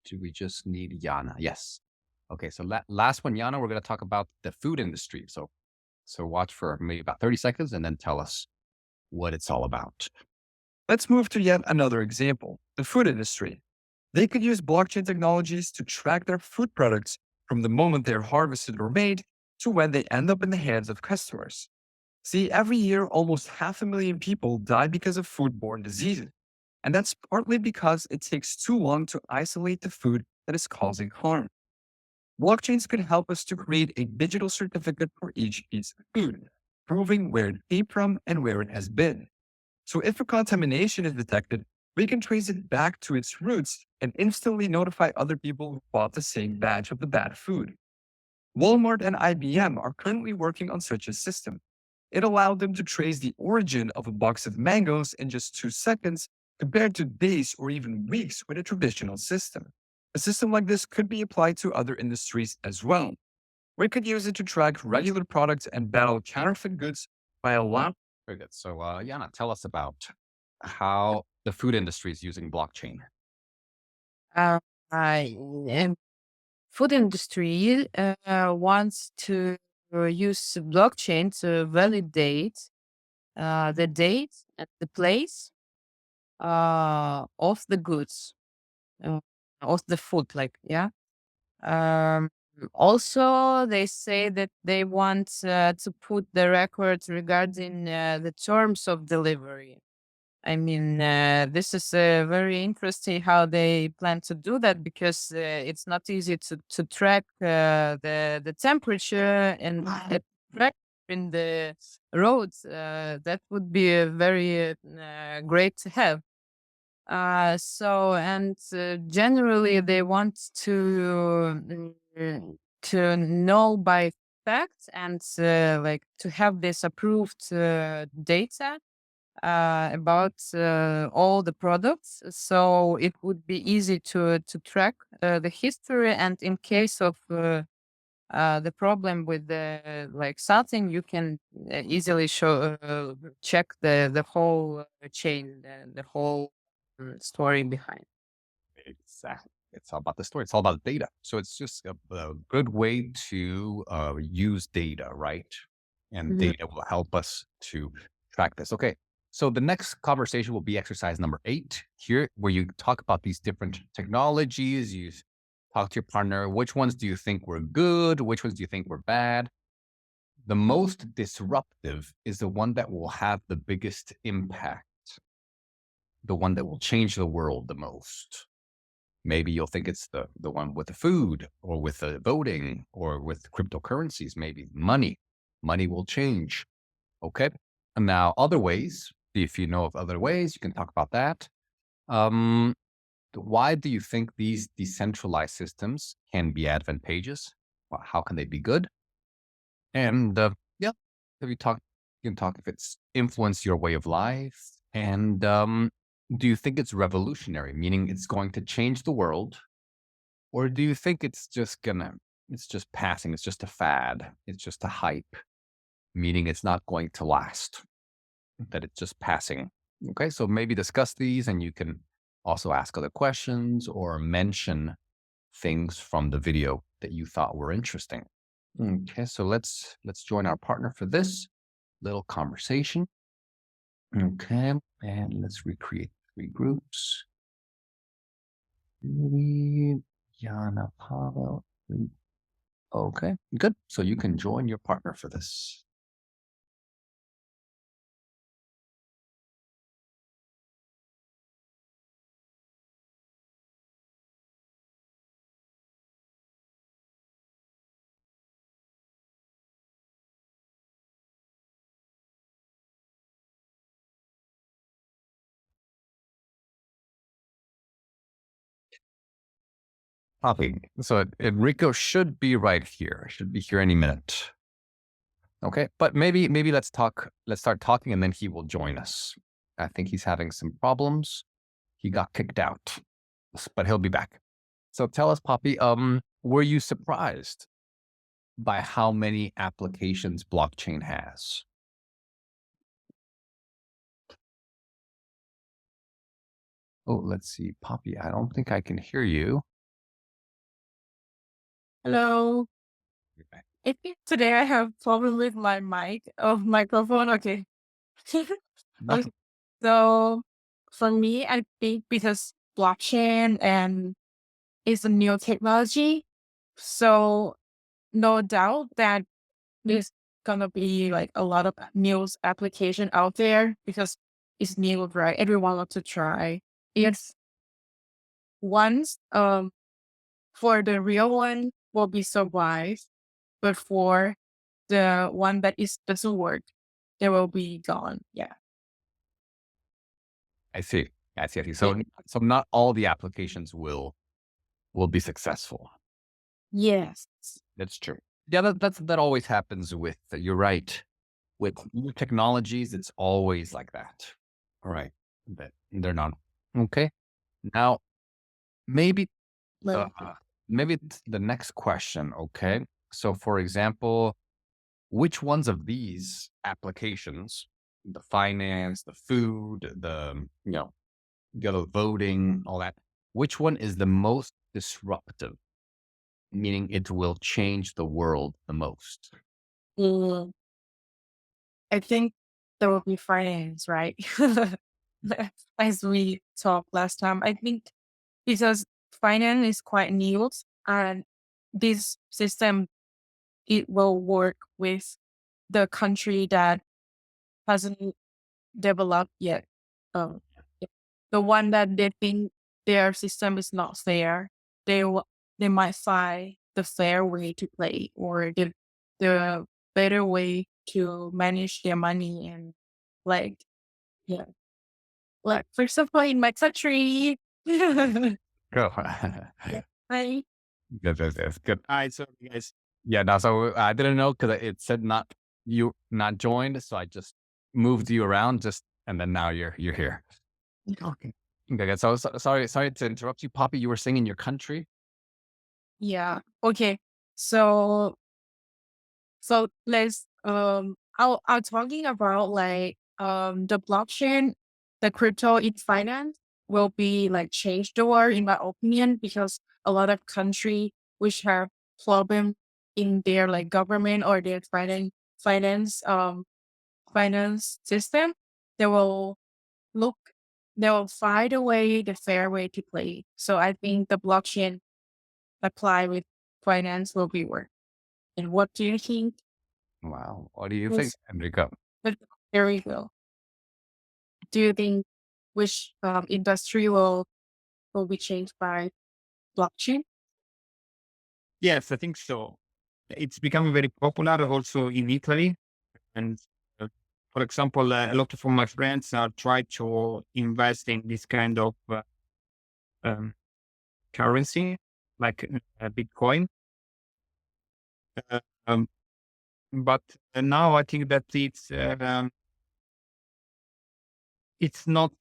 Do we just need Yana? Yes. Okay, so last one, Yana, we're going to talk about the food industry. So watch for maybe about 30 seconds and then tell us what it's all about. Let's move to yet another example, the food industry. They could use blockchain technologies to track their food products from the moment they're harvested or made to when they end up in the hands of customers. See, every year, almost 500,000 people die because of foodborne diseases. And that's partly because it takes too long to isolate the food that is causing harm. Blockchains could help us to create a digital certificate for each piece of food, proving where it came from and where it has been. So if a contamination is detected, we can trace it back to its roots and instantly notify other people who bought the same batch of the bad food. Walmart and IBM are currently working on such a system. It allowed them to trace the origin of a box of mangoes in just 2 seconds compared to days or even weeks with a traditional system. A system like this could be applied to other industries as well. We could use it to track regular products and battle counterfeit goods by allowing. Very good. So, Yana, tell us about how the food industry is using blockchain. I am food industry wants to use blockchain to validate the date and the place of the goods, uh, of the food, like, yeah. Um, Also, they say that they want to put the records regarding the terms of delivery. I mean, this is very interesting how they plan to do that, because it's not easy to track the temperature and the track in the roads. That would be a very great to have. Generally, they want to know by fact, and like to have this approved data about all the products, so it would be easy to track the history, and in case of the problem with the like something, you can easily check the whole chain, the whole story behind. Exactly. It's all about the story. It's all about data. So it's just a good way to use data, right? And Mhm. data will help us to track this. Okay. So the next conversation will be exercise number 8 here, where you talk about these different technologies. You talk to your partner. Which ones do you think were good? Which ones do you think were bad? The most disruptive is the one that will have the biggest impact, the one that will change the world the most. Maybe you'll think it's the one with the food or with the voting or with cryptocurrencies, maybe money. Money will change. Okay. And now other ways, if you know of other ways, you can talk about that. Um, why do you think these decentralized systems can be advantageous? How can they be good? And yeah, if you can talk if it's influenced your way of life. And do you think it's revolutionary, meaning it's going to change the world? Or do you think it's just passing, it's just a fad, it's just a hype, meaning it's not going to last, that it's just passing? Okay, so maybe discuss these and you can also ask other questions or mention things from the video that you thought were interesting. Okay, so let's join our partner for this little conversation. Okay, and let's recreate 3 groups. Yana, Pavel. Okay, good. So you can join your partner for this. Copy. So Enrico should be right here. Should be here any minute. Okay, but maybe let's start talking and then he will join us. I think he's having some problems. He got kicked out, but he'll be back. So tell us, Poppy, were you surprised by how many applications blockchain has? Oh, let's see, Poppy, I don't think I can hear you. Hello. You're back. I think today I have problem with my microphone. Okay. Okay. So for me, I think because blockchain and is a new technology, so no doubt that there's gonna be like a lot of news application out there because it's new, right? Everyone wants to try. It's once for the real one will be survive, but for the one that is doesn't work, they will be gone. Yeah. I see. I see. Yeah. So not all the applications will be successful. Yes. That's true. Yeah, that always happens with. You're right. With new technologies, it's always like that. All right, but they're not okay. Now, maybe Like, maybe it's the next question. Okay, so for example, which ones of these applications, the finance, the food, the other voting, all that, which one is the most disruptive? Meaning it will change the world the most. mm, I think there will be finance, right? As we talked last time, I think because finance is quite new and this system it will work with the country that hasn't developed yet. Um, the one that they think their system is not fair, they might find the fair way to play or the better way to manage their money and like yeah, like for example in my country. Yeah, Go. I That's good. Hi, sorry guys. Yeah, no, so I didn't know because it said not joined, so I just moved you around and then now you're here. okay. Okay, good. So sorry to interrupt you, Poppy. You were saying in your country. Yeah. Okay. So let's I'll talking about like the blockchain, the crypto in finance. will be like change the world in my opinion, because a lot of country which have problem in their like government or their finance finance system, they will look they will find a way, the fair way to play. So I think the blockchain apply with finance will be work. And what do you think? Wow. What do you think, Yes. Enrico? But there we go. Do you think which industry will be changed by blockchain? Yes, I think so. It's becoming very popular also in Italy. And for example, a lot of my friends are trying to invest in this kind of um, currency, like Bitcoin. Uh, um, but now I think that it's not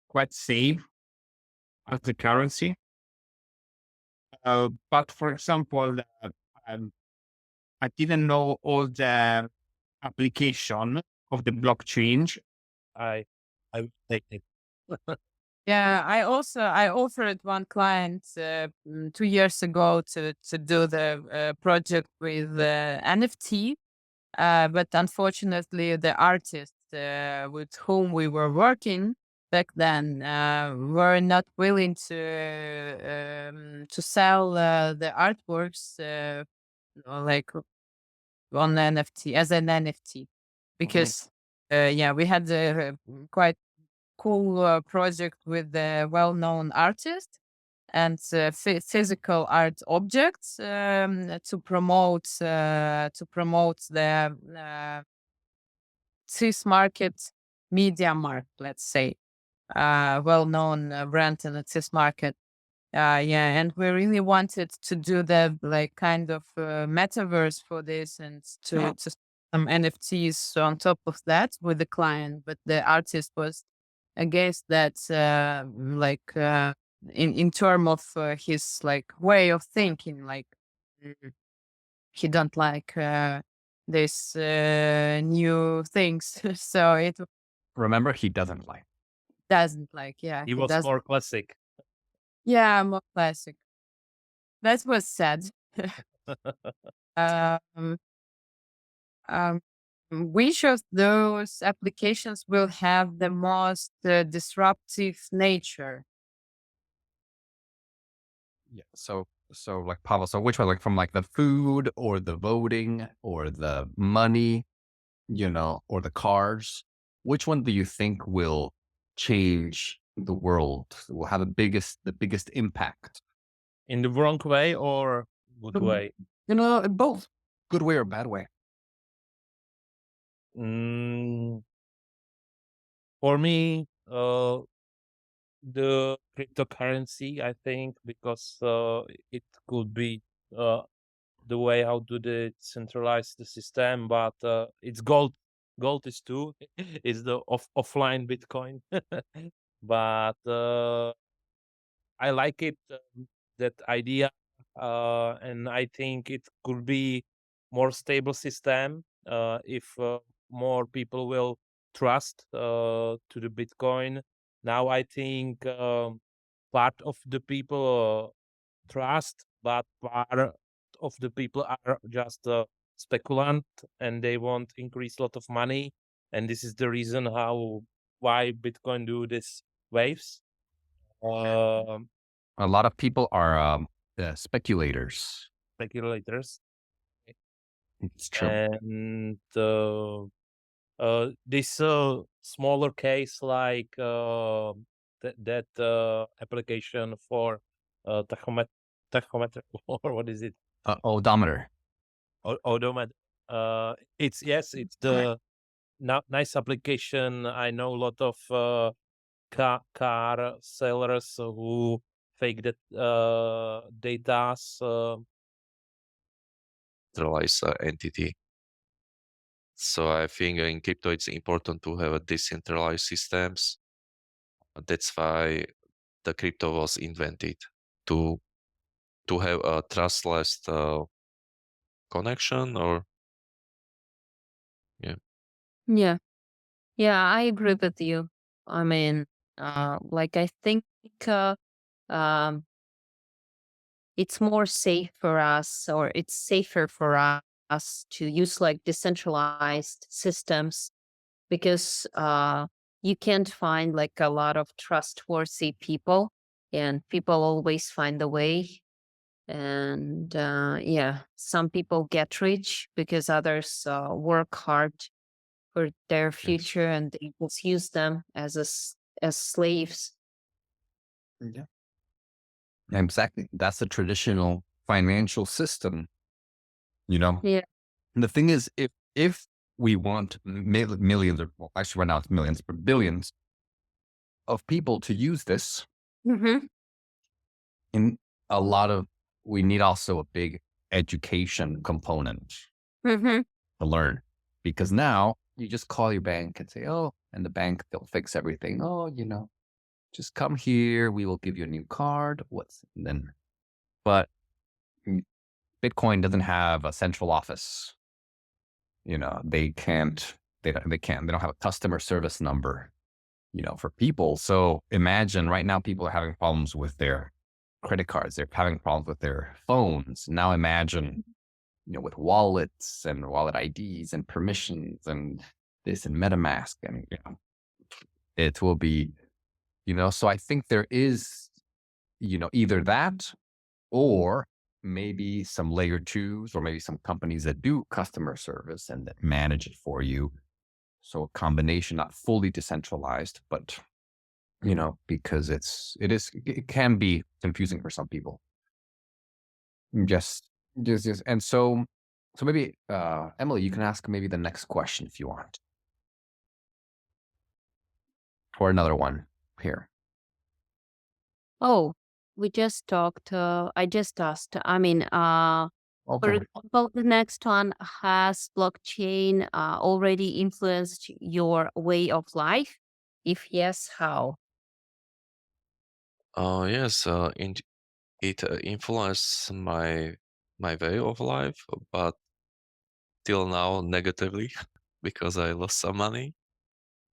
quite safe as a currency. But for example, um, I didn't know all the application of the blockchain. I will take it. Yeah, I offered one client 2 years ago to do the project with NFT, but unfortunately, the artists with whom we were working back then were not willing to sell the artworks like on NFT as an NFT because yeah, we had a quite cool project with a well-known artist and physical art objects to promote the cis market media mark, let's say, well-known brand in the cis market. Yeah, and we really wanted to do the like kind of metaverse for this and to some NFTs on top of that with the client, but the artist was against that, in term of his like way of thinking, like mm, he don't like this new things, so it Remember, he doesn't like. doesn't like. Yeah, He he was does. more classic. Yeah, more classic. That was sad. Um, um, which of those applications will have the most disruptive nature? Yeah. So like Pavel, so which one? Like from like the food or the voting or the money, or the cars? Which one do you think will change the world? Will have the biggest impact? In the wrong way or good way? Both. Good way or bad way. Mm, for me, the cryptocurrency, I think, because it could be uh, the way how do they centralize the system, but it's gold. Gold is too. Is the offline Bitcoin, but I like it, that idea, and I think it could be more stable system if more people will trust to the Bitcoin. Now I think part of the people trust, but part of the people are just speculant and they want increase lot of money, and this is the reason why Bitcoin do this waves. Um, A lot of people are speculators. Speculators, It's true. and this smaller case like that application for tachometer or what is it, Odometer. odometer. It's yes, it's the nice application. I know a lot of car sellers who fake that data. Centralized entity. So I think in crypto it's important to have a decentralized systems. That's why the crypto was invented to have a trustless connection or yeah. Yeah. Yeah, I agree with you. I mean, Like I think um, it's more safe for us, or it's safer for us to use like decentralized systems, because you can't find like a lot of trustworthy people, and people always find a way. And yeah, some people get rich because others work hard for their Yes. future, and they just use them as slaves. Yeah. Exactly. That's the traditional financial system, you know. Yeah. And the thing is, if we want millions, or well, actually right now it's millions, but billions of people to use this, Mm-hmm. in a lot of, we need also a big education component Mm-hmm. to learn, because now you just call your bank and say, oh, and the bank, they'll fix everything. Oh, just come here. We will give you a new card. And then, but Bitcoin doesn't have a central office. They can't, they don't have a customer service number, for people. So imagine right now people are having problems with their credit cards. They're having problems with their phones. Now imagine, with wallets and wallet IDs and permissions and this and MetaMask, and, it will be, so I think there is, either that, or maybe some layer twos, or maybe some companies that do customer service and that manage it for you. So a combination, not fully decentralized, but because it can be confusing for some people. Just, and so maybe Emily, you can ask maybe the next question if you want, or another one here. Oh, we just talked. I just asked. I mean, for Okay. example, the next one: has blockchain already influenced your way of life? If yes, how? Yes, it influenced my way of life, but till now negatively because I lost some money.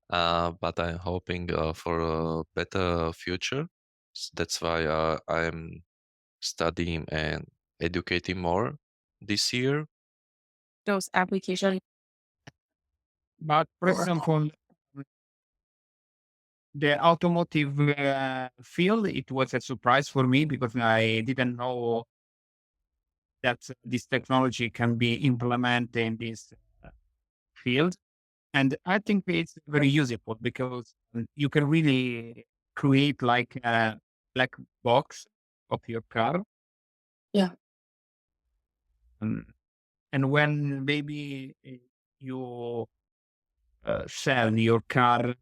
But I'm hoping for a better future. That's why I'm studying and educating more this year. Those applications. But for example, the automotive field, it was a surprise for me because I didn't know that this technology can be implemented in this field. And I think it's very useful because you can really create like a black box of your car. Yeah. And, and when maybe you sell your car,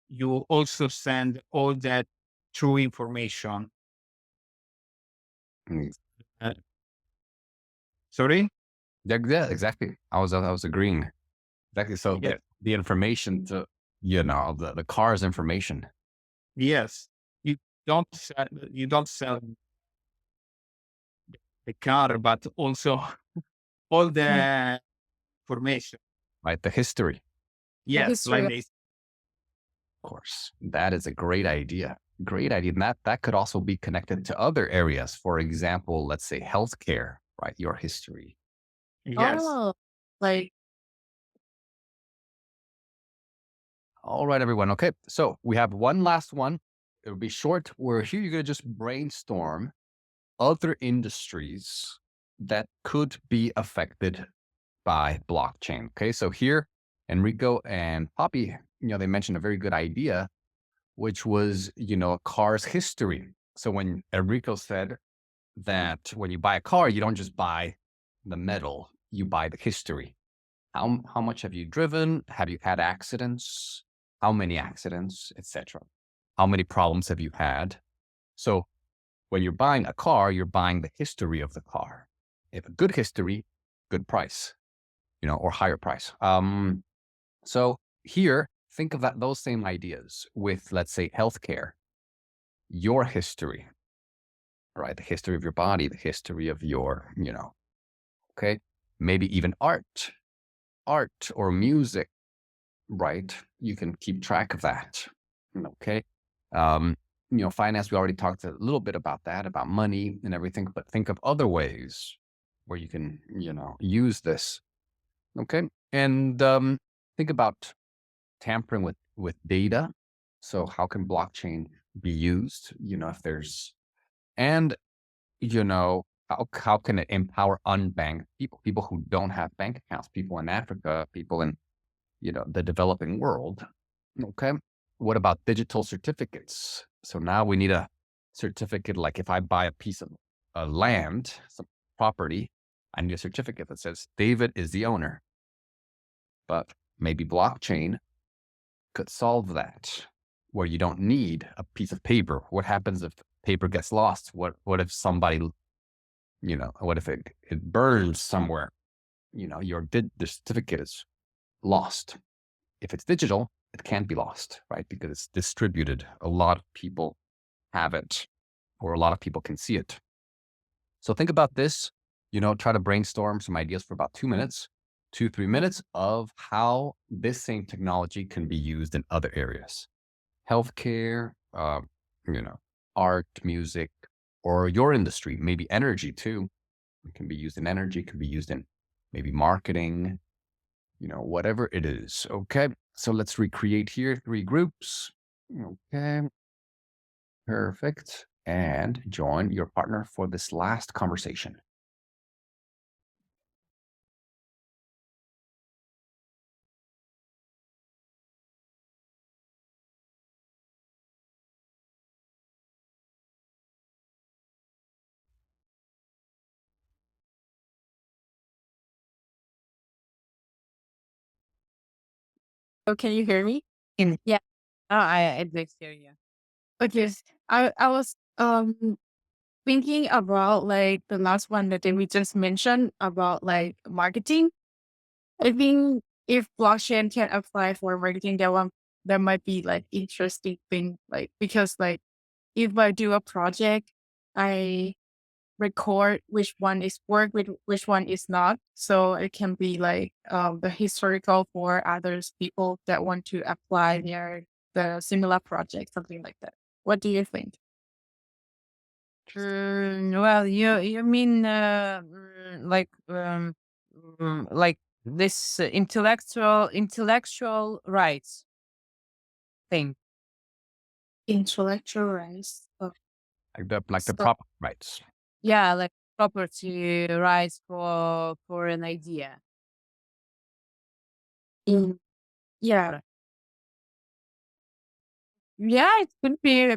you also send all that true information. Mm. Uh, sorry? Yeah, exactly. I was agreeing. Exactly. So Yeah. the information to, the car's information. Yes. You don't sell the car, but also all the information. Right? The history. Yes, history. like this. Of course. That is a great idea. Great idea. And that could also be connected to other areas. For example, let's say healthcare, right? Your history. Yes. Oh, like All right, everyone. Okay. So we have one last one. It will be short. We're here. You're going to just brainstorm other industries that could be affected by blockchain. Okay. So here, Enrico and Poppy, they mentioned a very good idea, which was, a car's history. So when Enrico said that when you buy a car, you don't just buy the metal, you buy the history. How much have you driven? Have you had accidents? How many accidents, etc.? How many problems have you had? So when you're buying a car, you're buying the history of the car. If a good history, good price, or higher price. So here, think of those same ideas with, let's say, healthcare. Your history, right? The history of your body, the history of your, okay? Maybe even art or music, right? You can keep track of that, okay? Finance, we already talked a little bit about that, about money and everything, but think of other ways where you can, use this. Okay. And think about tampering with data. So how can blockchain be used? If there's, and, how can it empower unbanked people who don't have bank accounts, people in Africa, people in, the developing world. Okay. What about digital certificates? So now we need a certificate. Like if I buy a piece of land, some property, I need a certificate that says David is the owner. But maybe blockchain could solve that, where you don't need a piece of paper. What happens if paper gets lost? What if somebody, what if it burns somewhere? The certificate is lost. If it's digital, it can't be lost, right? Because it's distributed. A lot of people have it, or a lot of people can see it. So think about this, try to brainstorm some ideas for about 2 minutes, 3 minutes of how this same technology can be used in other areas. Healthcare, art, music, or your industry, maybe energy too. It can be used in energy, can be used in maybe marketing, whatever it is. Okay. So let's recreate here 3 groups. Okay. Perfect. And join your partner for this last conversation. Oh, can you hear me? Yeah. Oh, I did hear you. Okay. I was thinking about like the last one that we just mentioned about like marketing. I think if blockchain can apply for marketing, that might be like interesting thing. Like because like if I do a project, I record which one is work, which one is not. So it can be like the historical for others people that want to apply the similar project, something like that. What do you think? Well, you mean like this intellectual rights thing? Intellectual rights. Like the So property rights. Yeah, like property rights for an idea. in yeah, Yeah, it could be.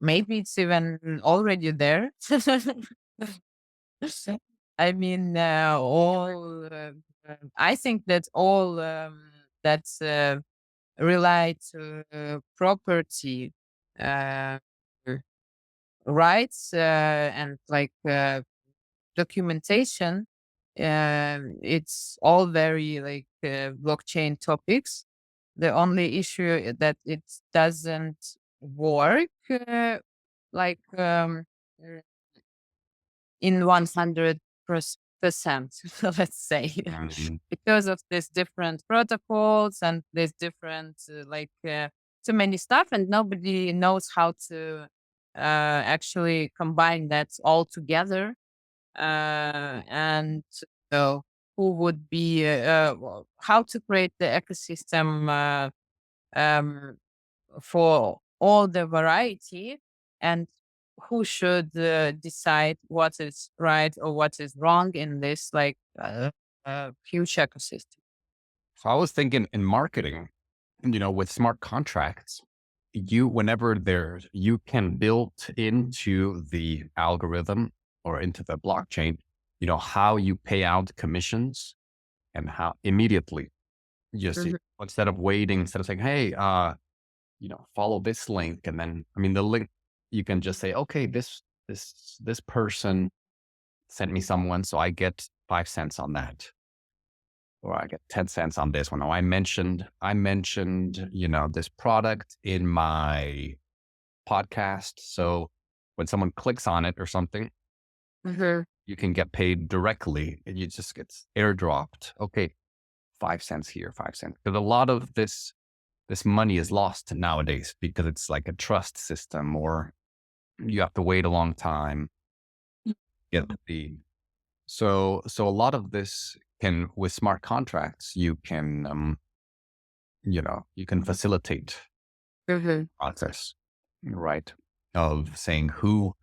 Maybe it's even already there. I mean, I think that all that's relate to property uh, rights and like documentation. It's all very like blockchain topics. The only issue that it doesn't work like uh, in 100%, let's say, because of these different protocols and these different too many stuff, and nobody knows how to actually combine that all together. And so, who would be how to create the ecosystem um, for all the variety, and who should decide what is right or what is wrong in this huge ecosystem. So I was thinking in marketing, with smart contracts, you can build into the algorithm or into the blockchain, how you pay out commissions and how immediately just Mhm. instead of waiting, instead of saying, hey, follow this link. And then, the link, you can just say, okay, this person sent me someone, so I get 5 cents on that, or I get 10 cents on this one. Oh, I mentioned, this product in my podcast. So when someone clicks on it or something, Mhm. you can get paid directly and you just get airdropped. Okay, 5 cents here, 5 cents. Because a lot of this this money is lost nowadays because it's like a trust system, or you have to wait a long time to get the deed. So a lot of this can, with smart contracts, you can you can facilitate process, right? Of saying who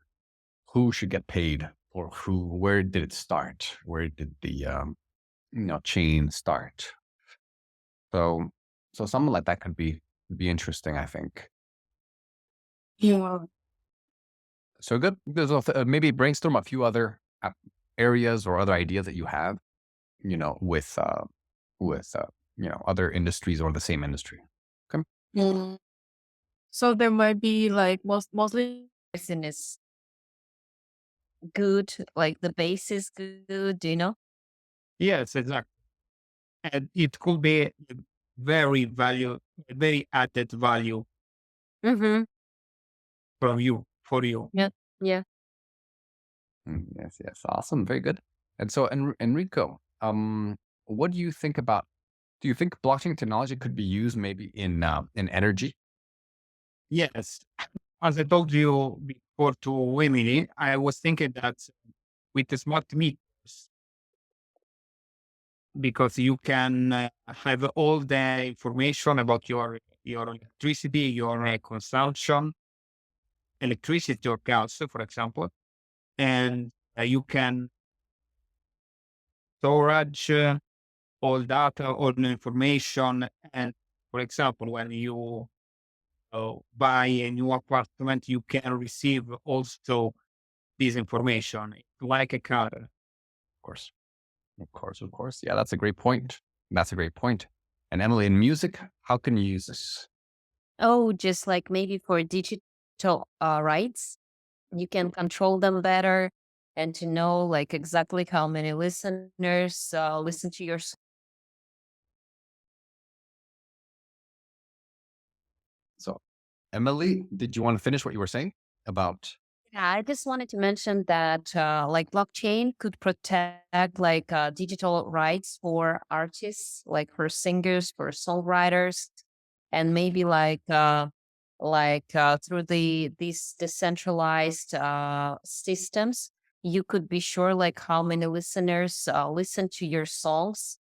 should get paid, or where did it start? Where did the chain start? So something like that could be interesting, I think. Yeah. So good. Maybe brainstorm a few other areas or other ideas that you have, with other industries or the same industry. Okay. Mm. So there might be like mostly Person is good, like the base is good, Yes, exactly. And it could be very added value Mm-hmm. from you, for you. Yeah. Yes. Awesome. Very good. And so, Enrico, what do you think about? Do you think blockchain technology could be used maybe in energy? Yes. As I told you before to Emily, I was thinking that with the smart meters, because you can have all the information about your electricity, your consumption, electricity or gas, for example, and you can storage all data, all the information. And for example, when you buy a new apartment, you can receive also this information like a car. Of course. Yeah, that's a great point. And Emily, in music, how can you use this? Oh, just like maybe for digital rights, you can control them better and to know like exactly how many listeners listen to your So, Emily, did you want to finish what you were saying about? Yeah, I just wanted to mention that like blockchain could protect like digital rights for artists, like for singers, for songwriters, and maybe through these decentralized systems, you could be sure like how many listeners listen to your songs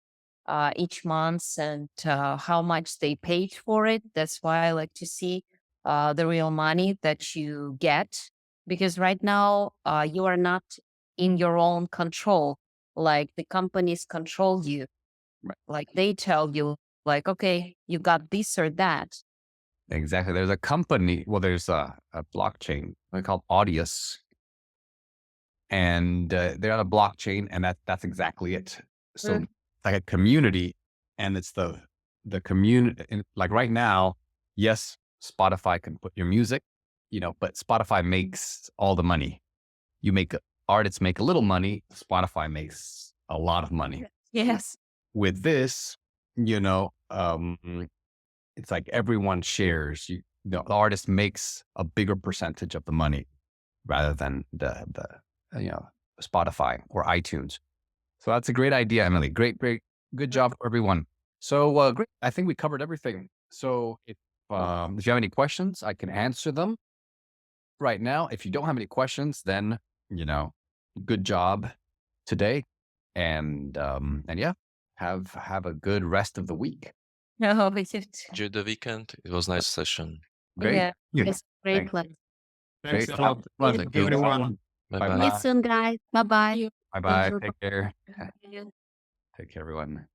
each month and how much they paid for it. That's why I like to see the real money that you get, because right now you are not in your own control. Like the companies control you. Right. Like they tell you, like, okay, you got this or that. Exactly. There's a company. Well, there's a blockchain called Audius, and they're on a blockchain, and that's exactly it. So Mm. it's like a community, and it's the community. Like right now, yes, Spotify can put your music, but Spotify makes all the money. Artists make a little money. Spotify makes a lot of money. Yes. With this, it's like everyone shares. The artist makes a bigger percentage of the money rather than the Spotify or iTunes. So that's a great idea, Emily. Great, good job, everyone. So great. I think we covered everything. So if you have any questions, I can answer them right now. If you don't have any questions, then good job today, and yeah, have a good rest of the week. No, we should. Enjoy the weekend. It was nice session. Great. Yeah. Yeah. It's great. Thanks. Like, Thanks Great. a lot, Thank you. everyone. Bye Bye bye. see you soon, guys. Bye bye. Bye. Take care. Take care, everyone.